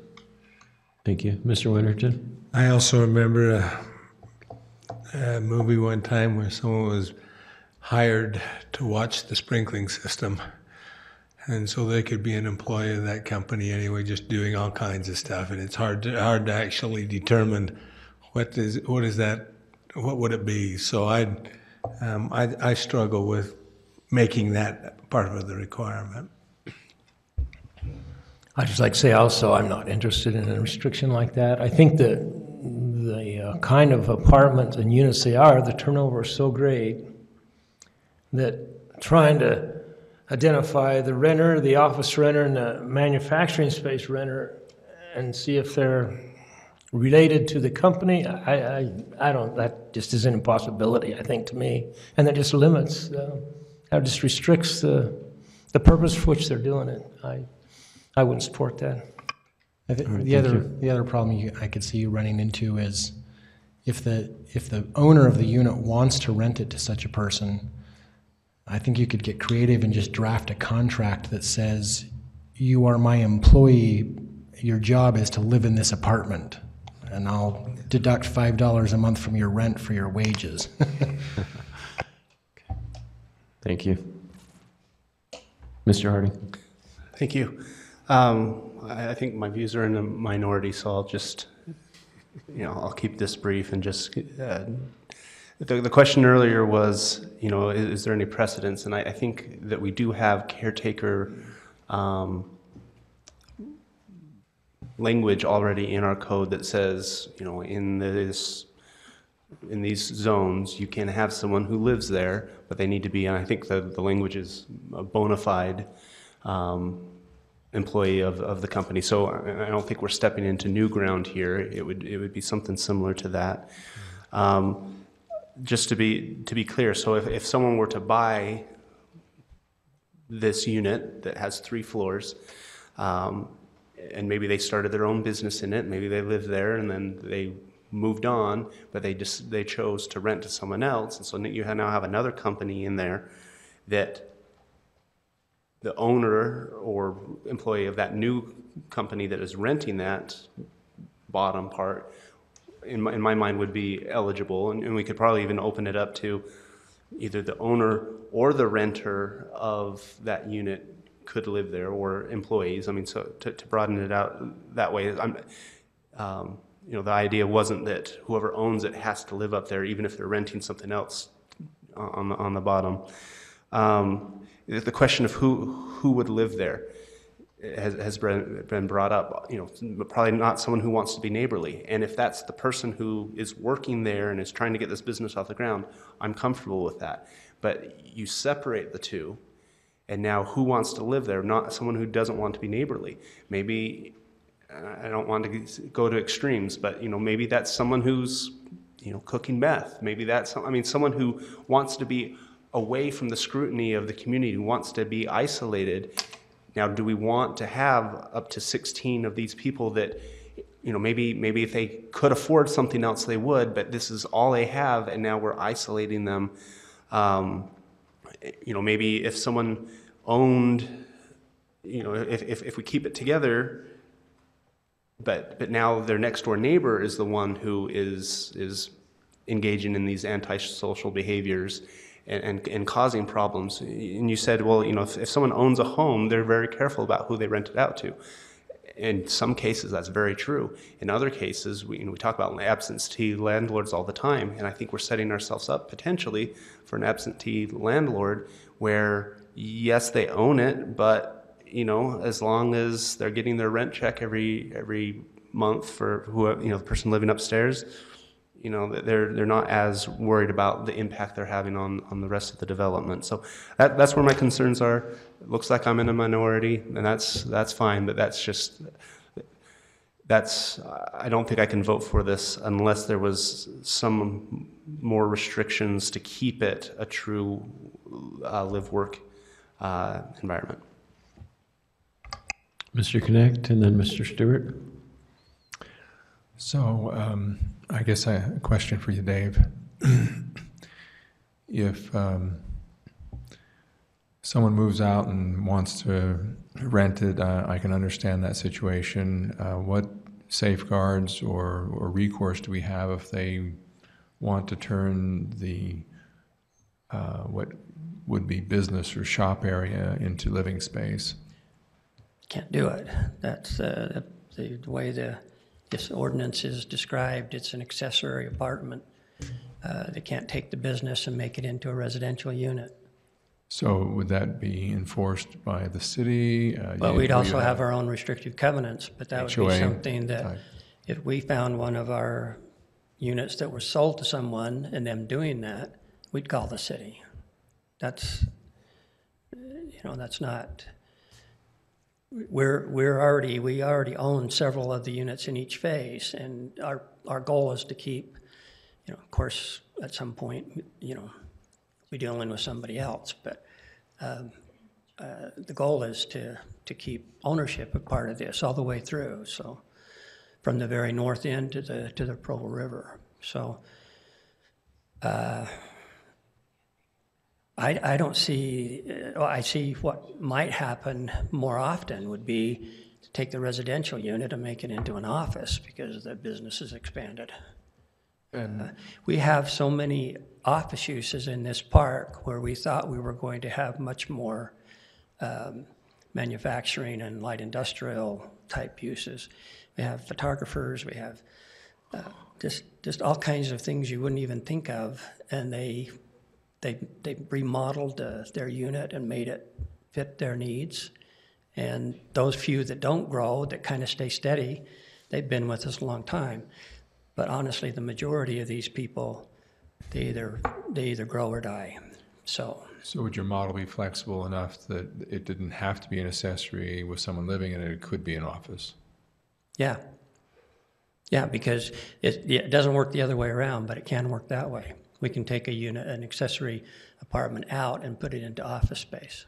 Thank you. Mr. Winterton? I also remember a movie one time where someone was hired to watch the sprinkling system. And so they could be an employee of that company anyway, just doing all kinds of stuff. And it's hard to actually determine what would it be. So I struggle with making that part of the requirement. I'd just like to say also, I'm not interested in a restriction like that. I think that the kind of apartments and units they are, the turnover is so great that trying to identify the renter, the office renter, and the manufacturing space renter, and see if they're related to the company, I don't, that just isn't a possibility, I think, to me. And that just limits, that just restricts the purpose for which they're doing it. I wouldn't support that. I think Right, the other problem I could see you running into is if the owner of the unit wants to rent it to such a person, I think you could get creative and just draft a contract that says, you are my employee, your job is to live in this apartment, and I'll deduct $5 a month from your rent for your wages. Thank you. Mr. Harding? Thank you. I think my views are in a minority, so I'll just, I'll keep this brief and just, the question earlier was, is there any precedence? And I think that we do have caretaker language already in our code that says, in these zones, you can have someone who lives there, but they need to be, and I think the language is a bona fide employee of the company. So I don't think we're stepping into new ground here. It would be something similar to that. Just to be clear, so if someone were to buy this unit that has 3 floors, and maybe they started their own business in it, maybe they lived there and then they moved on, but they chose to rent to someone else, and so you now have another company in there that the owner or employee of that new company that is renting that bottom part, in my mind, would be eligible, and we could probably even open it up to either the owner or the renter of that unit could live there, or employees. I mean, so to broaden it out that way, the idea wasn't that whoever owns it has to live up there, even if they're renting something else on the bottom. The question of who would live there has been brought up. Probably not someone who wants to be neighborly. And if that's the person who is working there and is trying to get this business off the ground, I'm comfortable with that. But you separate the two, and now who wants to live there? Not someone who doesn't want to be neighborly. Maybe, I don't want to go to extremes, but maybe that's someone who's cooking meth. Maybe that's someone who wants to be away from the scrutiny of the community, who wants to be isolated. Now, do we want to have up to 16 of these people that, maybe if they could afford something else they would, but this is all they have, and now we're isolating them. Maybe if someone owned, if we keep it together, but now their next door neighbor is the one who is engaging in these antisocial behaviors and causing problems. And you said, well, if someone owns a home, they're very careful about who they rent it out to. In some cases, that's very true. In other cases, we talk about absentee landlords all the time, and I think we're setting ourselves up potentially for an absentee landlord where, yes, they own it, but as long as they're getting their rent check every month for the person living upstairs, you know, they're not as worried about the impact they're having on the rest of the development. So that's where my concerns are. It looks like I'm in a minority, and that's fine, but I don't think I can vote for this unless there was some more restrictions to keep it a true live-work environment. Mr. Connect and then Mr. Stewart. So I guess a question for you, Dave. If someone moves out and wants to rent it, I can understand that situation. What safeguards or recourse do we have if they want to turn the what would be business or shop area into living space? Can't do it. That's the way this ordinance is described. It's an accessory apartment. They can't take the business and make it into a residential unit. So would that be enforced by the city? Well, we'd also have our own restrictive covenants, but that would be something that if we found one of our units that were sold to someone and them doing that, we'd call the city. That's, that's not, we already own several of the units in each phase, and our goal is to keep, of course, at some point, we're dealing with somebody else, but the goal is to keep ownership of part of this all the way through. So from the very north end to the Provo River. So I don't see. I see what might happen more often would be to take the residential unit and make it into an office because the business has expanded. We have so many office uses in this park where we thought we were going to have much more manufacturing and light industrial type uses. We have photographers, we have just all kinds of things you wouldn't even think of, and they remodeled their unit and made it fit their needs. And those few that don't grow, that kind of stay steady, they've been with us a long time. But honestly, the majority of these people, they either grow or die. So would your model be flexible enough that it didn't have to be an accessory with someone living in it? It could be an office. Yeah. Yeah, because it doesn't work the other way around, but it can work that way. We can take a unit, an accessory apartment out and put it into office space.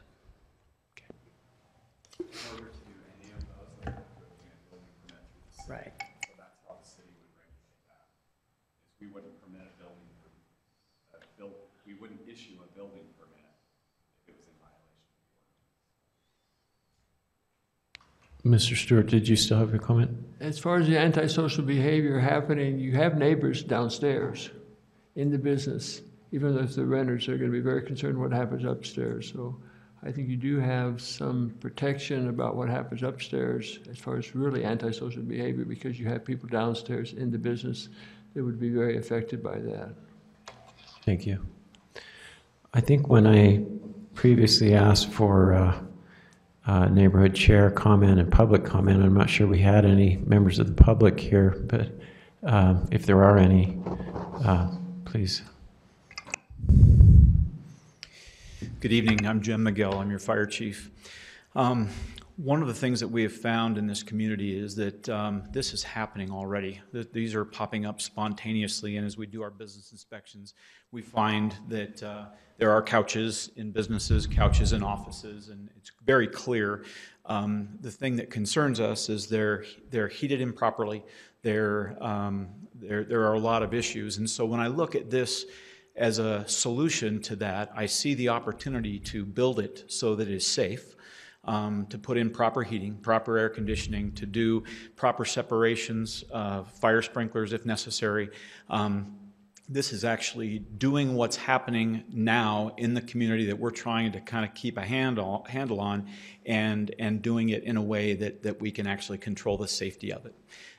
In order to do any of those, they're going to go to a building permit through the city. Right. So that's how the city would regulate that. Is we wouldn't permit a building we wouldn't issue a building permit if it was in violation of the ordinance. Mr. Stewart, did you still have your comment? As far as the antisocial behavior happening, you have neighbors downstairs in the business, even if the renters are going to be very concerned what happens upstairs. So I think you do have some protection about what happens upstairs as far as really antisocial behavior, because you have people downstairs in the business that would be very affected by that. Thank you. I think when I previously asked for neighborhood chair comment and public comment, I'm not sure we had any members of the public here, but if there are any, please. Good evening. I'm Jim Miguel. I'm your fire chief. One of the things that we have found in this community is that this is happening already. These are popping up spontaneously, and as we do our business inspections, we find that there are couches in businesses, couches in offices, and it's very clear. The thing that concerns us is they're heated improperly. There are a lot of issues, and so when I look at this as a solution to that, I see the opportunity to build it so that it is safe, to put in proper heating, proper air conditioning, to do proper separations, fire sprinklers if necessary. This is actually doing what's happening now in the community that we're trying to kind of keep a handle on, and doing it in a way that we can actually control the safety of it.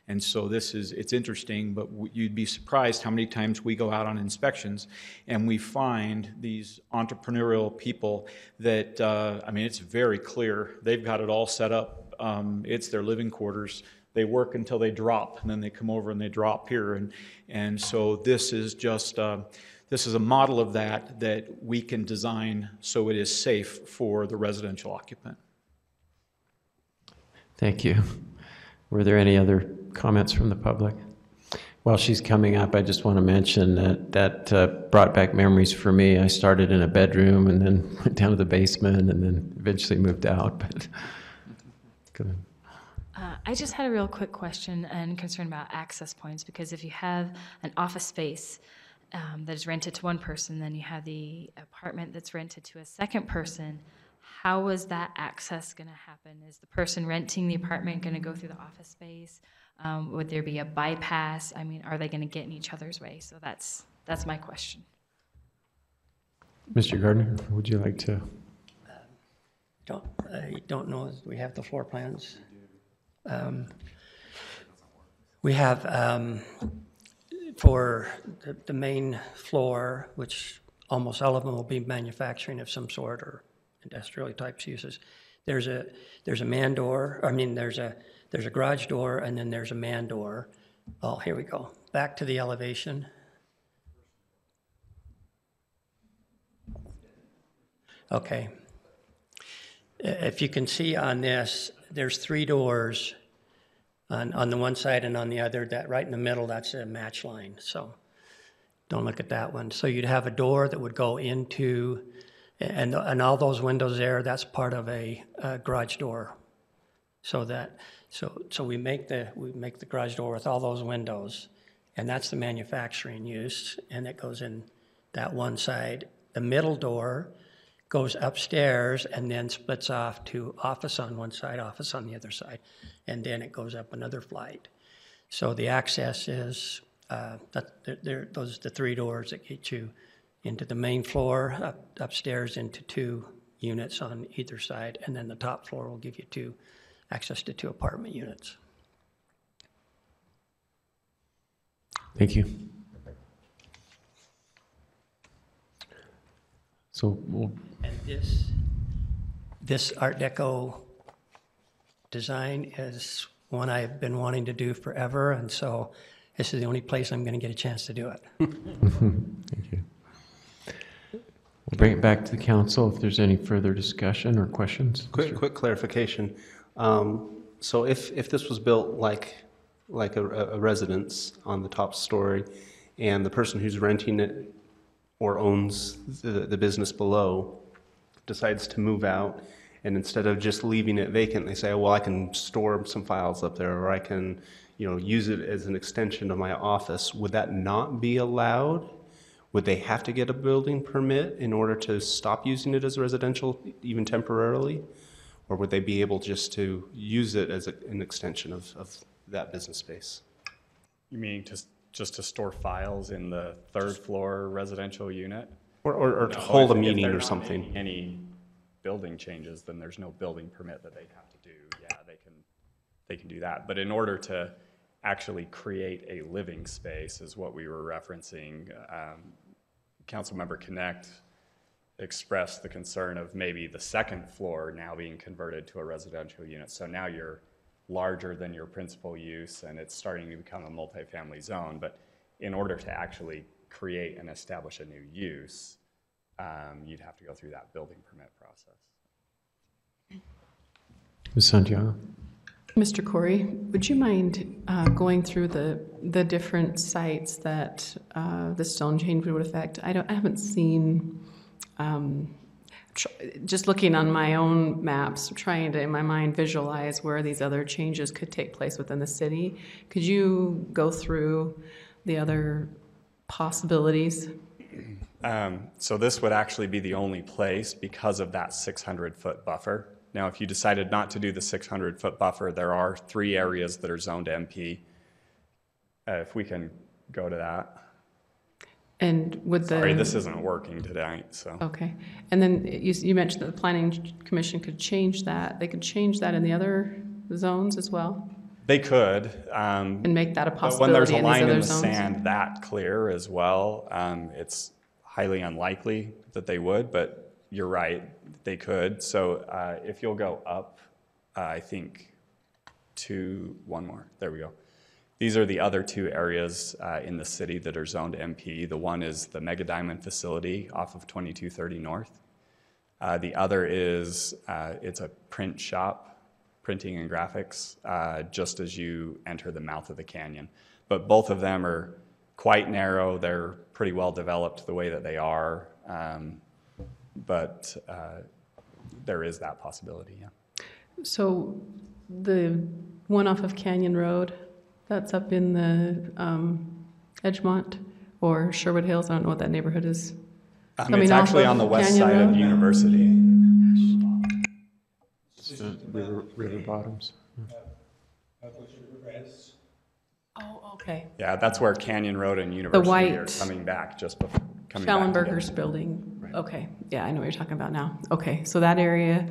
And so it's interesting, but you'd be surprised how many times we go out on inspections and we find these entrepreneurial people that, it's very clear. They've got it all set up. It's their living quarters. they work until they drop, and then they come over and they drop here. And so this is just, this is a model of that we can design so it is safe for the residential occupant. Thank you. Were there any other comments from the public? While she's coming up, I just want to mention that brought back memories for me. I started in a bedroom and then went down to the basement and then eventually moved out. But go ahead. I just had a real quick question and concern about access points, because if you have an office space that is rented to one person, then you have the apartment that's rented to a second person, how is that access going to happen? Is the person renting the apartment going to go through the office space? Would there be a bypass? I mean, are they going to get in each other's way? So that's my question. Mr. Gardner, would you like to? I don't know. We have the floor plans. We have for the main floor, which almost all of them will be manufacturing of some sort or industrial types uses. There's a man door. I mean, there's a garage door, and then there's a man door. Oh, here we go. Back to the elevation. Okay. If you can see on this, there's 3 doors on the one side and on the other. That right in the middle, that's a match line. So don't look at that one. So you'd have a door that would go into, and all those windows there, that's part of a garage door. So we make the garage door with all those windows, and that's the manufacturing use, and it goes in that one side. The middle door goes upstairs and then splits off to office on one side, office on the other side, and then it goes up another flight. So the access is those are the 3 doors that get you into the main floor, upstairs into 2 units on either side, and then the top floor will give you access to 2 apartment units. Thank you. So And this Art Deco design is one I've been wanting to do forever, and so this is the only place I'm going to get a chance to do it. Thank you. We'll bring it back to the council if there's any further discussion or questions. Quick clarification. So if this was built like a residence on the top story, and the person who's renting it or owns the business below decides to move out, and instead of just leaving it vacant, they say, oh, well, I can store some files up there, or I can, use it as an extension of my office. Would that not be allowed? Would they have to get a building permit in order to stop using it as residential, even temporarily? Or would they be able just to use it as an extension of that business space? You mean just to store files in the 3rd floor residential unit? Or to hold a meeting or something? If any building changes, then there's no building permit that they'd have to do. Yeah, they can do that. But in order to actually create a living space is what we were referencing. Councilmember Connect expressed the concern of maybe the 2nd floor now being converted to a residential unit. So now you're larger than your principal use, and it's starting to become a multifamily zone. But in order to actually create and establish a new use, you'd have to go through that building permit process. Ms. Santiago? Mr. Corey, would you mind going through the different sites that the zone change would affect? I haven't seen, just looking on my own maps, trying to, in my mind, visualize where these other changes could take place within the city. Could you go through the other possibilities? So this would actually be the only place because of that 600-foot buffer. Now, if you decided not to do the 600-foot buffer, there are 3 areas that are zoned MP. If we can go to that. And would Sorry, this isn't working tonight, so. Okay. And then you mentioned that the Planning Commission could change that. They could change that in the other zones as well? They could. And make that a possibility. But when there's a line in the zones? sand that clear as well, it's highly unlikely that they would, but you're right, they could. So if you'll go up, I think one more. There we go. These are the other two areas in the city that are zoned MP. The one is the Mega Diamond facility off of 2230 North. The other is, it's a print shop, printing and graphics, just as you enter the mouth of the canyon. But both of them are quite narrow. They're pretty well developed the way that they are. But there is that possibility, yeah. So the one off of Canyon Road, that's up in the Edgemont or Sherwood Hills. I don't know what that neighborhood is. It's actually on the west side of University. River bottoms. Oh, okay. Yeah, that's where Canyon Road and University are coming back just before coming back Schallenberger's building. Okay, yeah, I know what you're talking about now. Okay, so that area,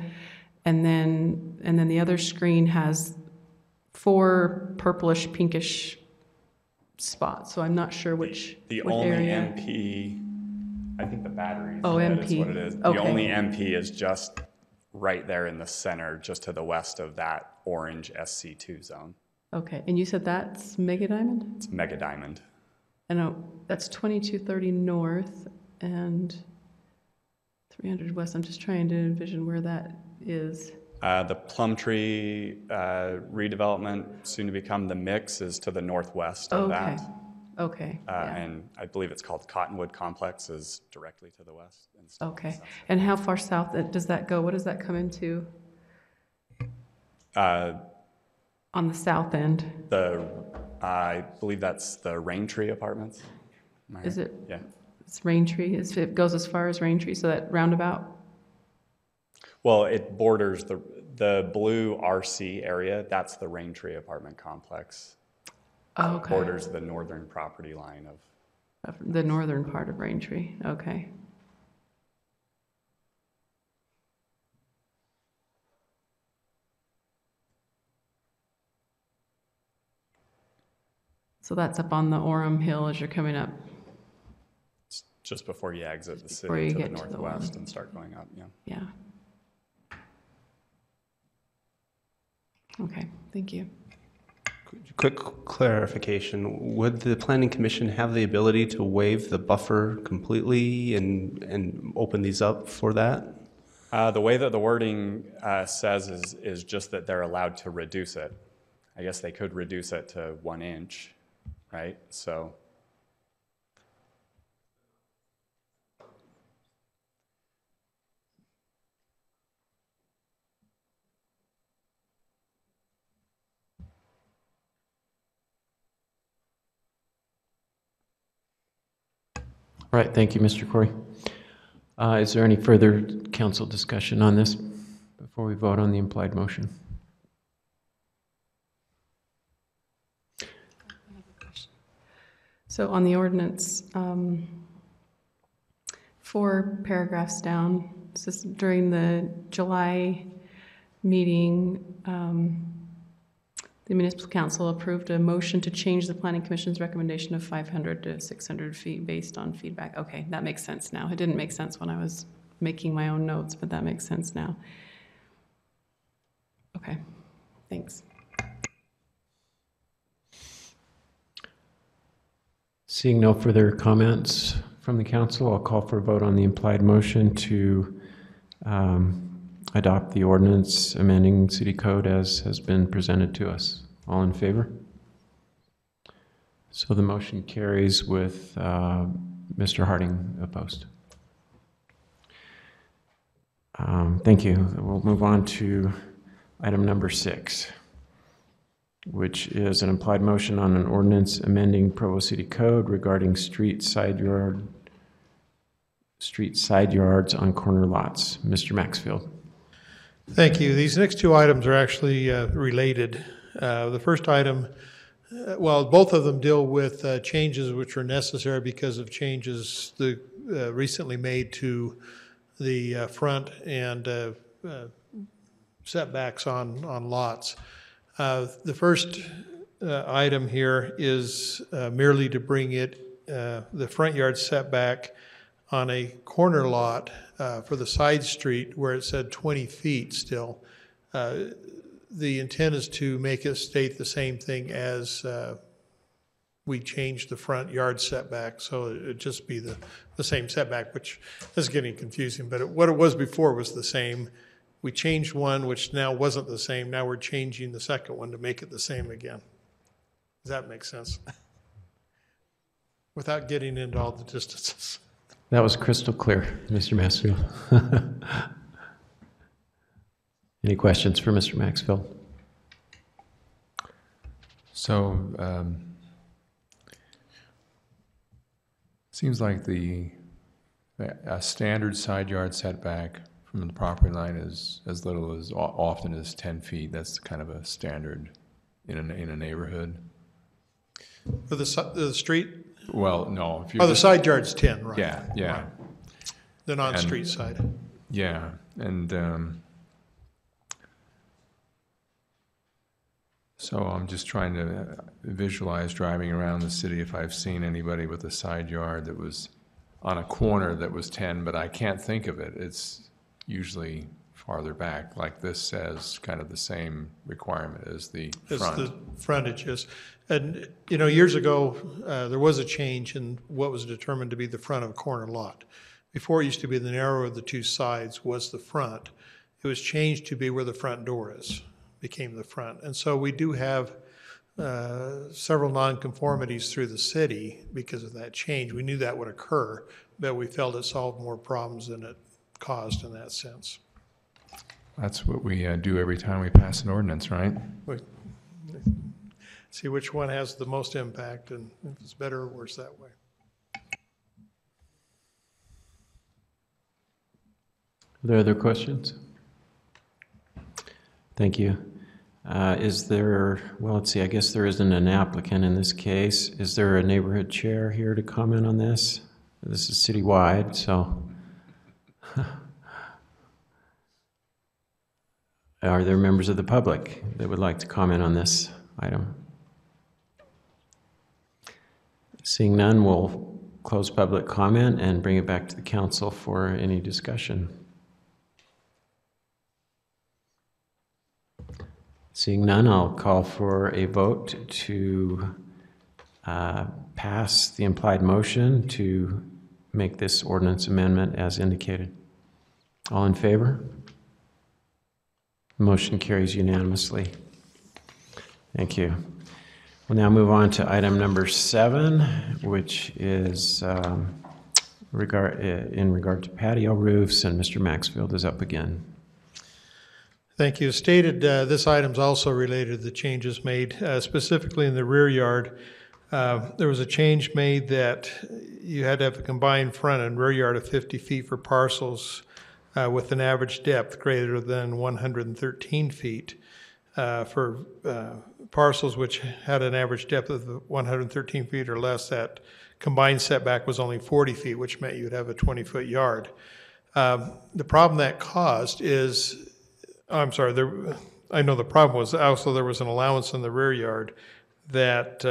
and then the other screen has 4 purplish pinkish spots. So I'm not sure which the which only area. MP, I think the batteries. Oh, is MP. what it is. Okay. The only MP is just right there in the center, just to the west of that orange SC2 zone. Okay, and you said that's Mega Diamond? It's Mega Diamond. And that's 2230 North and 300 West. I'm just trying to envision where that is. The Plumtree redevelopment, soon to become the Mix, is to the northwest of that. Okay. Yeah. And I believe it's called Cottonwood Complex, is directly to the west. Okay. And how far south does that go? What does that come into? On the south end? I believe that's the Raintree Apartments. Is it? Yeah. It's Raintree. It goes as far as Raintree, so that roundabout? Well, it borders the blue RC area. That's the Raintree apartment complex. Oh, okay. It borders the northern property line of the northern part of Raintree. Okay. So that's up on the Orem Hill as you're coming up. It's just before you exit the city to the northwest and start going up. Yeah. Yeah. Okay, thank you. Quick clarification, would the Planning Commission have the ability to waive the buffer completely and open these up for that? The way that the wording says is just that they're allowed to reduce it. I guess they could reduce it to 1 inch, right? So. All right, thank you, Mr. Corey. Is there any further council discussion on this before we vote on the implied motion? So on the ordinance, 4 paragraphs down, this is during the July meeting, the Municipal Council approved a motion to change the Planning Commission's recommendation of 500 to 600 feet based on feedback. Okay, that makes sense now. It didn't make sense when I was making my own notes, but that makes sense now. Okay, thanks. Seeing no further comments from the council, I'll call for a vote on the implied motion to adopt the ordinance amending city code as has been presented to us. All in favor? So the motion carries with Mr. Harding opposed. Thank you. We'll move on to item number 6, which is an implied motion on an ordinance amending Provo City Code regarding street side yards on corner lots. Mr. Maxfield. Thank you. These next 2 items are actually related. The first item, both of them deal with changes which are necessary because of changes recently made to the front and setbacks on lots. The first item here is merely to bring the front yard setback on a corner lot for the side street where it said 20 feet still. the intent is to make it state the same thing as we changed the front yard setback, so it'd just be the same setback, which is getting confusing, but what it was before was the same. We changed one, which now wasn't the same. Now we're changing the second one to make it the same again. Does that make sense? Without getting into all the distances. That was crystal clear, Mr. Maxfield. Any questions for Mr. Maxfield? So, seems like a standard side yard setback from the property line is as little as often as 10 feet. That's kind of a standard in a neighborhood. For the street? Well, no. If you're the side yard's 10, right? Yeah. Right. The non-street side. Yeah, and so I'm just trying to visualize driving around the city if I've seen anybody with a side yard that was on a corner that was 10, but I can't think of it. It's usually farther back, like this says, kind of the same requirement as the front. As the frontage is. And, years ago, there was a change in what was determined to be the front of a corner lot. Before it used to be the narrower of the two sides was the front. It was changed to be where the front door is, became the front. And so we do have several nonconformities through the city because of that change. We knew that would occur, but we felt it solved more problems than it caused in that sense. That's what we do every time we pass an ordinance, right? We see which one has the most impact and if it's better or worse that way. Are there other questions? Thank you. Is there, well, let's see, I guess there isn't an applicant in this case. Is there a neighborhood chair here to comment on this? This is citywide, so. Are there members of the public that would like to comment on this item? Seeing none, we'll close public comment and bring it back to the council for any discussion. Seeing none, I'll call for a vote to pass the implied motion to make this ordinance amendment as indicated. All in favor? Motion carries unanimously. Thank you. We'll now move on to item number 7, which is in regard to patio roofs, and Mr. Maxfield is up again. Thank you. As stated, this item is also related to the changes made, specifically in the rear yard. There was a change made that you had to have a combined front and rear yard of 50 feet for parcels with an average depth greater than 113 feet. For parcels which had an average depth of 113 feet or less, that combined setback was only 40 feet, which meant you'd have a 20-foot yard. The problem that caused is, I'm sorry, I know the problem was also there was an allowance in the rear yard that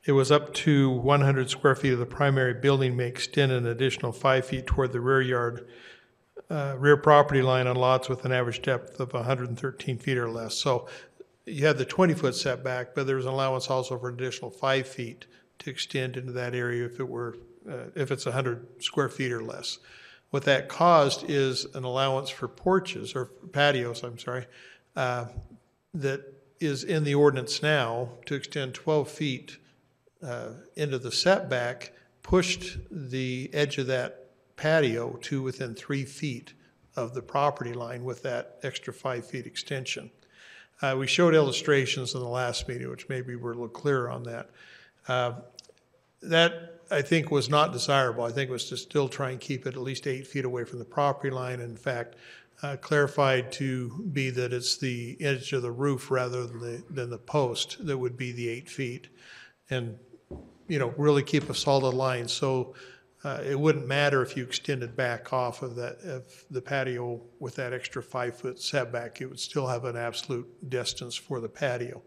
it was up to 100 square feet of the primary building may extend an additional 5 feet toward the rear yard, rear property line on lots with an average depth of 113 feet or less. So you had the 20-foot setback, but there was an allowance also for an additional 5 feet to extend into that area if it's 100 square feet or less. What that caused is an allowance for porches or patios, that is in the ordinance now to extend 12 feet into the setback, pushed the edge of that patio to within 3 feet of the property line with that extra 5 feet extension. We showed illustrations in the last meeting, which maybe we're a little clearer on that. That I think was not desirable. I think it was to still try and keep it at least 8 feet away from the property line. In fact, clarified to be that it's the edge of the roof rather than the post that would be the 8 feet, and really keep a solid line. So it wouldn't matter if you extended back off of the patio with that extra 5 foot setback. It would still have an absolute distance for the patio.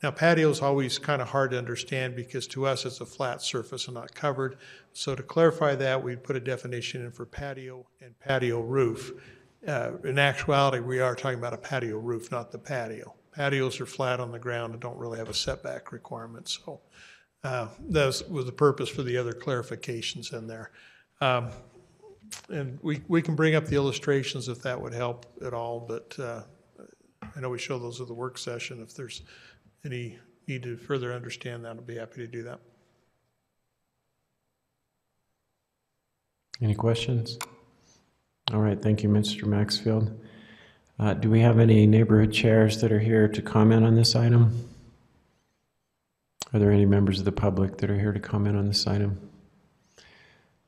Now, patio is always kind of hard to understand because to us it's a flat surface and not covered. So to clarify that, we put a definition in for patio and patio roof. In actuality, we are talking about a patio roof, not the patio. Patios are flat on the ground and don't really have a setback requirement, so that was the purpose for the other clarifications in there. And we can bring up the illustrations if that would help at all, but I know we show those at the work session. If there's any need to further understand that, I'll be happy to do that. Any questions? All right, thank you, Mr. Maxfield. Do we have any neighborhood chairs that are here to comment on this item? Are there any members of the public that are here to comment on this item?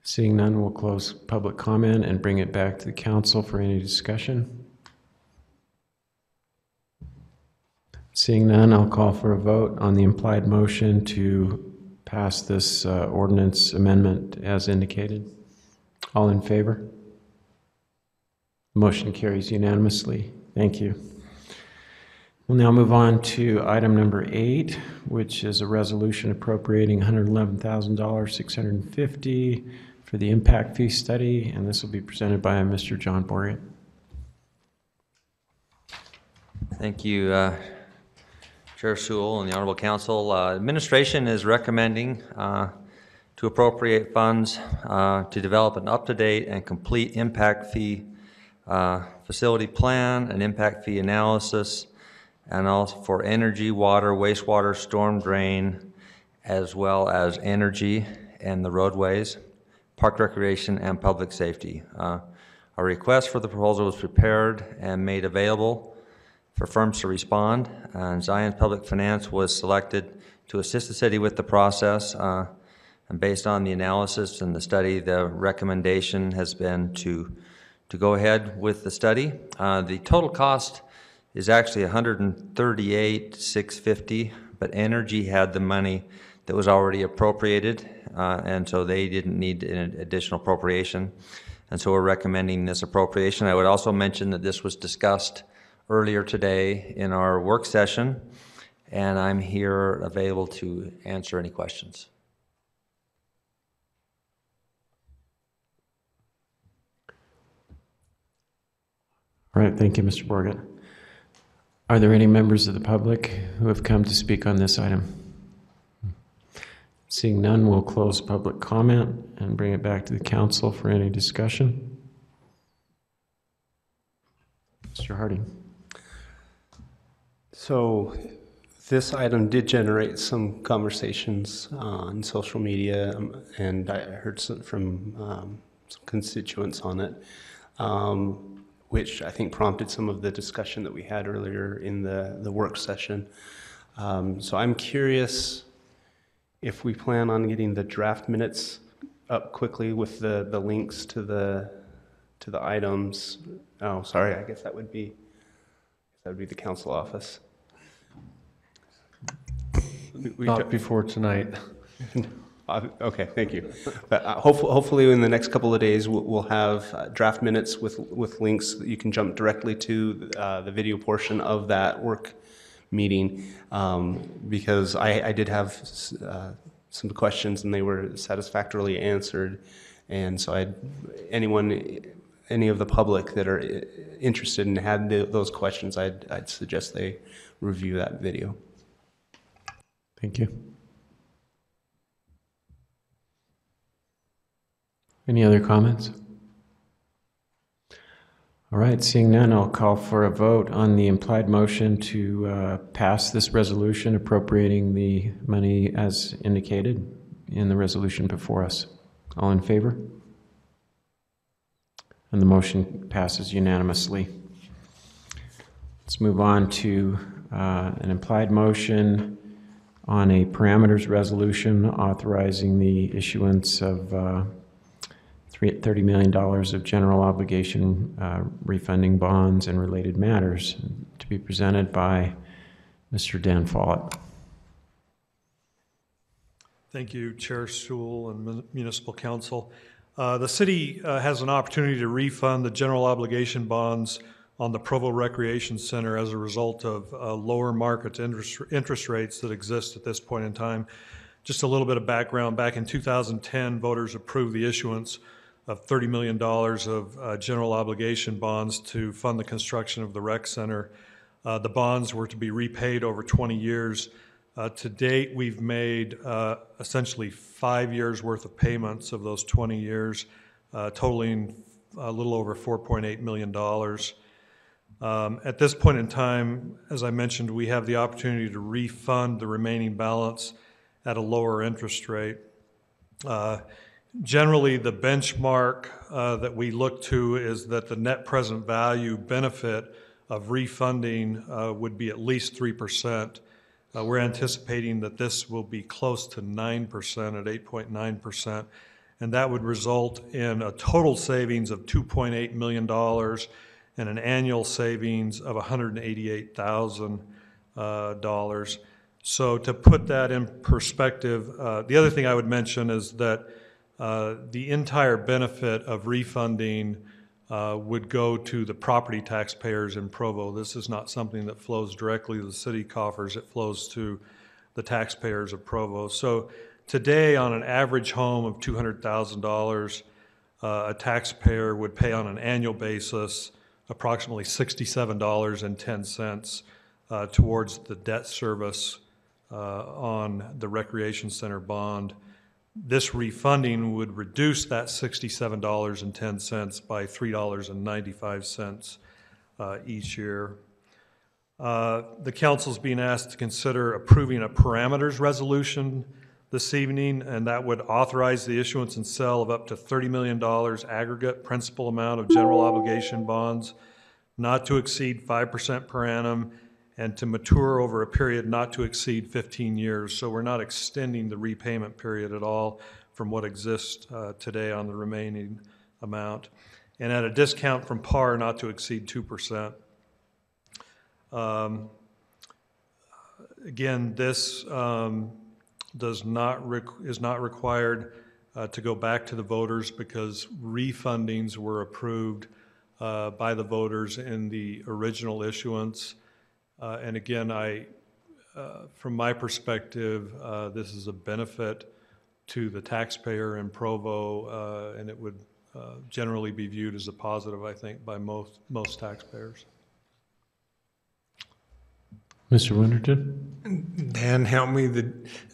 Seeing none, we'll close public comment and bring it back to the council for any discussion. Seeing none, I'll call for a vote on the implied motion to pass this ordinance amendment as indicated. All in favor? Motion carries unanimously. Thank you. We'll now move on to item number 8, which is a resolution appropriating $111,650 for the impact fee study, and this will be presented by Mr. John Borgett. Thank you, Chair Sewell and the Honorable Council. Administration is recommending to appropriate funds to develop an up-to-date and complete impact fee facility plan, an impact fee analysis, and also for energy, water, wastewater, storm drain, as well as energy and the roadways, park recreation, and public safety. A request for the proposal was prepared and made available for firms to respond, and Zions Public Finance was selected to assist the city with the process. And based on the analysis and the study, the recommendation has been to go ahead with the study. The total cost is actually $138,650, but Energy had the money that was already appropriated, and so they didn't need an additional appropriation. And so we're recommending this appropriation. I would also mention that this was discussed earlier today in our work session, and I'm here available to answer any questions. All right, thank you, Mr. Borgett. Are there any members of the public who have come to speak on this item? Seeing none, we'll close public comment and bring it back to the council for any discussion. Mr. Harding. So this item did generate some conversations on social media, and I heard from some constituents on it. Which I think prompted some of the discussion that we had earlier in the work session. So I'm curious if we plan on getting the draft minutes up quickly with the links to the items. Oh, sorry, I guess that would be the council office. Not before tonight. Okay, thank you. But hopefully in the next couple of days, we'll have draft minutes with links that you can jump directly to the video portion of that work meeting, because I did have some questions and they were satisfactorily answered. And so any of the public that are interested and had those questions, I'd suggest they review that video. Thank you. Any other comments? All right, seeing none, I'll call for a vote on the implied motion to pass this resolution appropriating the money as indicated in the resolution before us. All in favor? And the motion passes unanimously. Let's move on to an implied motion on a parameters resolution authorizing the issuance of $30 million of general obligation refunding bonds and related matters, to be presented by Mr. Dan Follett. Thank you, Chair Sewell and Municipal Council. The city has an opportunity to refund the general obligation bonds on the Provo Recreation Center as a result of lower market interest rates that exist at this point in time. Just a little bit of background. Back in 2010, voters approved the issuance of $30 million of general obligation bonds to fund the construction of the rec center. The bonds were to be repaid over 20 years. To date, we've made essentially 5 years worth of payments of those 20 years, totaling a little over $4.8 million. At this point in time, as I mentioned, we have the opportunity to refund the remaining balance at a lower interest rate. Generally, the benchmark that we look to is that the net present value benefit of refunding would be at least 3%. We're anticipating that this will be close to 9% at 8.9%, and that would result in a total savings of $2.8 million and an annual savings of $188,000. So to put that in perspective, the other thing I would mention is that the entire benefit of refunding would go to the property taxpayers in Provo. This is not something that flows directly to the city coffers. It flows to the taxpayers of Provo. So today, on an average home of $200,000, a taxpayer would pay on an annual basis approximately $67.10 towards the debt service on the recreation center bond. This refunding would reduce that $67.10 by $3.95 each year. The council's being asked to consider approving a parameters resolution this evening, and that would authorize the issuance and sale of up to $30 million aggregate principal amount of general obligation bonds, not to exceed 5% per annum, and to mature over a period not to exceed 15 years. So we're not extending the repayment period at all from what exists today on the remaining amount. And at a discount from par not to exceed 2%. Again, this is not required to go back to the voters because refundings were approved by the voters in the original issuance. And again, from my perspective, this is a benefit to the taxpayer in Provo, and it would generally be viewed as a positive, I think, by most taxpayers. Mr. Winterton? Dan, help me,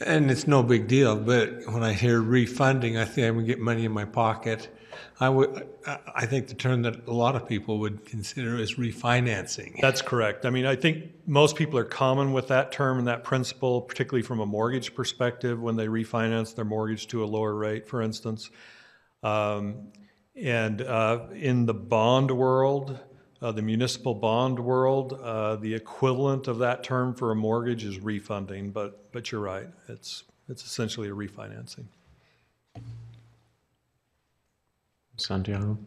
and it's no big deal, but when I hear refunding, I think I'm going to get money in my pocket. I think the term that a lot of people would consider is refinancing. That's correct. I mean, I think most people are common with that term and that principle, particularly from a mortgage perspective when they refinance their mortgage to a lower rate, for instance. And in the bond world, the municipal bond world, the equivalent of that term for a mortgage is refunding, but you're right. It's essentially a refinancing. Santiago?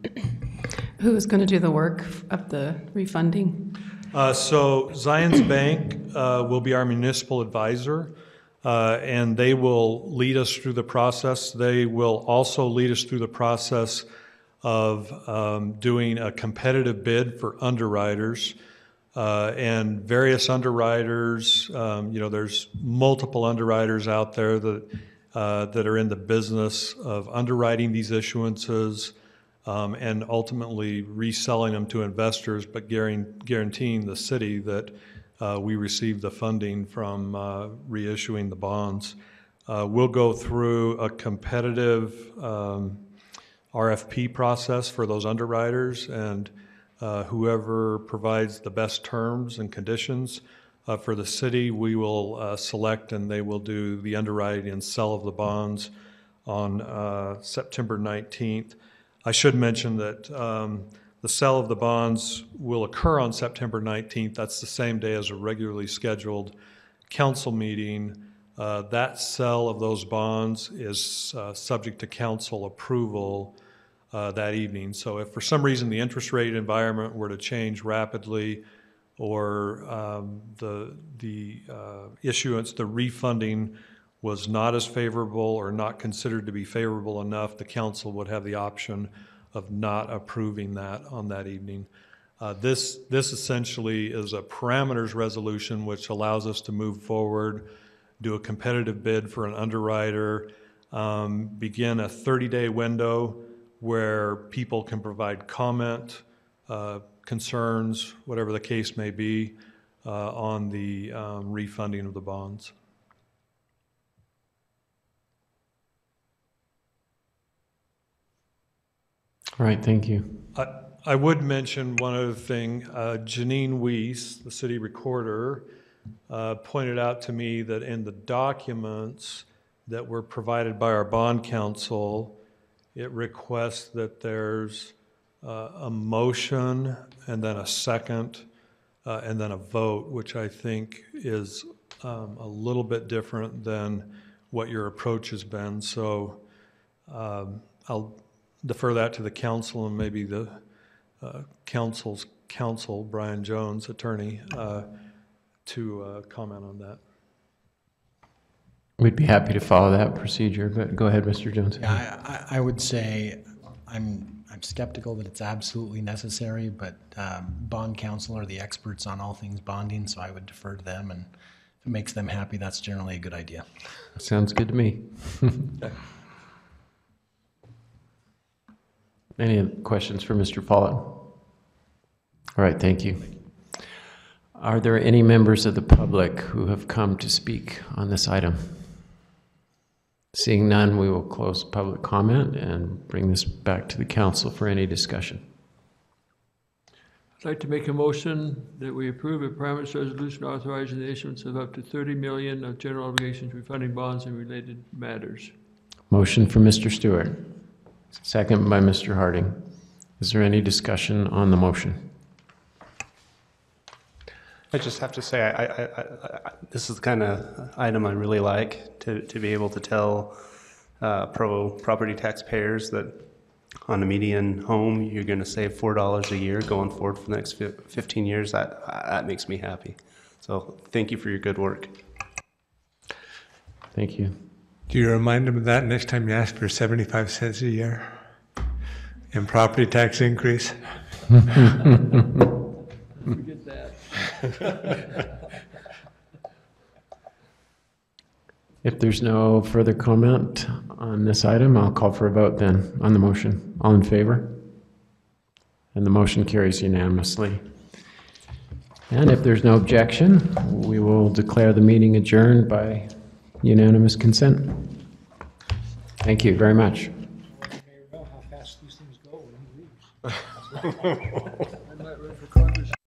Who is going to do the work of the refunding? So Zions Bank will be our municipal advisor, and they will lead us through the process. They will also lead us through the process of doing a competitive bid for underwriters. And various underwriters, there's multiple underwriters out there that are in the business of underwriting these issuances and ultimately reselling them to investors, but guaranteeing the city that we receive the funding from reissuing the bonds. We'll go through a competitive RFP process for those underwriters, and whoever provides the best terms and conditions for the city, we will select, and they will do the underwriting and sell of the bonds on September 19th. I should mention that the sale of the bonds will occur on September 19th. That's the same day as a regularly scheduled council meeting. That sale of those bonds is subject to council approval that evening. So if for some reason the interest rate environment were to change rapidly, or the issuance, the refunding was not as favorable or not considered to be favorable enough, the council would have the option of not approving that on that evening. This essentially is a parameters resolution which allows us to move forward, do a competitive bid for an underwriter, begin a 30-day window where people can provide comment, concerns, whatever the case may be, on the refunding of the bonds. All right, thank you. I would mention one other thing. Janine Weiss, the city recorder, pointed out to me that in the documents that were provided by our bond counsel, it requests that there's a motion and then a second and then a vote, which I think is a little bit different than what your approach has been. So I'll defer that to the council and maybe the council's counsel, Brian Jones, attorney, to comment on that. We'd be happy to follow that procedure, but go ahead, Mr. Jones. Yeah, I would say I'm skeptical that it's absolutely necessary, but bond counsel are the experts on all things bonding, so I would defer to them, and if it makes them happy, that's generally a good idea. Sounds good to me. Any questions for Mr. Follett? All right, thank you. Are there any members of the public who have come to speak on this item? Seeing none, we will close public comment and bring this back to the council for any discussion. I'd like to make a motion that we approve a premise resolution authorizing the issuance of up to $30 million of general obligations refunding bonds and related matters. Motion for Mr. Stewart. Second by Mr. Harding. Is there any discussion on the motion? I just have to say, this is the kind of item I really like, to be able to tell Provo property taxpayers that on a median home, you're going to save $4 a year going forward for the next 15 years. That makes me happy. So thank you for your good work. Thank you. Do you remind them of that next time you ask for 75 cents a year in property tax increase? Forget that. If there's no further comment on this item, I'll call for a vote then on the motion. All in favor? And the motion carries unanimously. And if there's no objection, we will declare the meeting adjourned by unanimous consent. Thank you very much. How fast these things go when he leaves. I might run for Congress.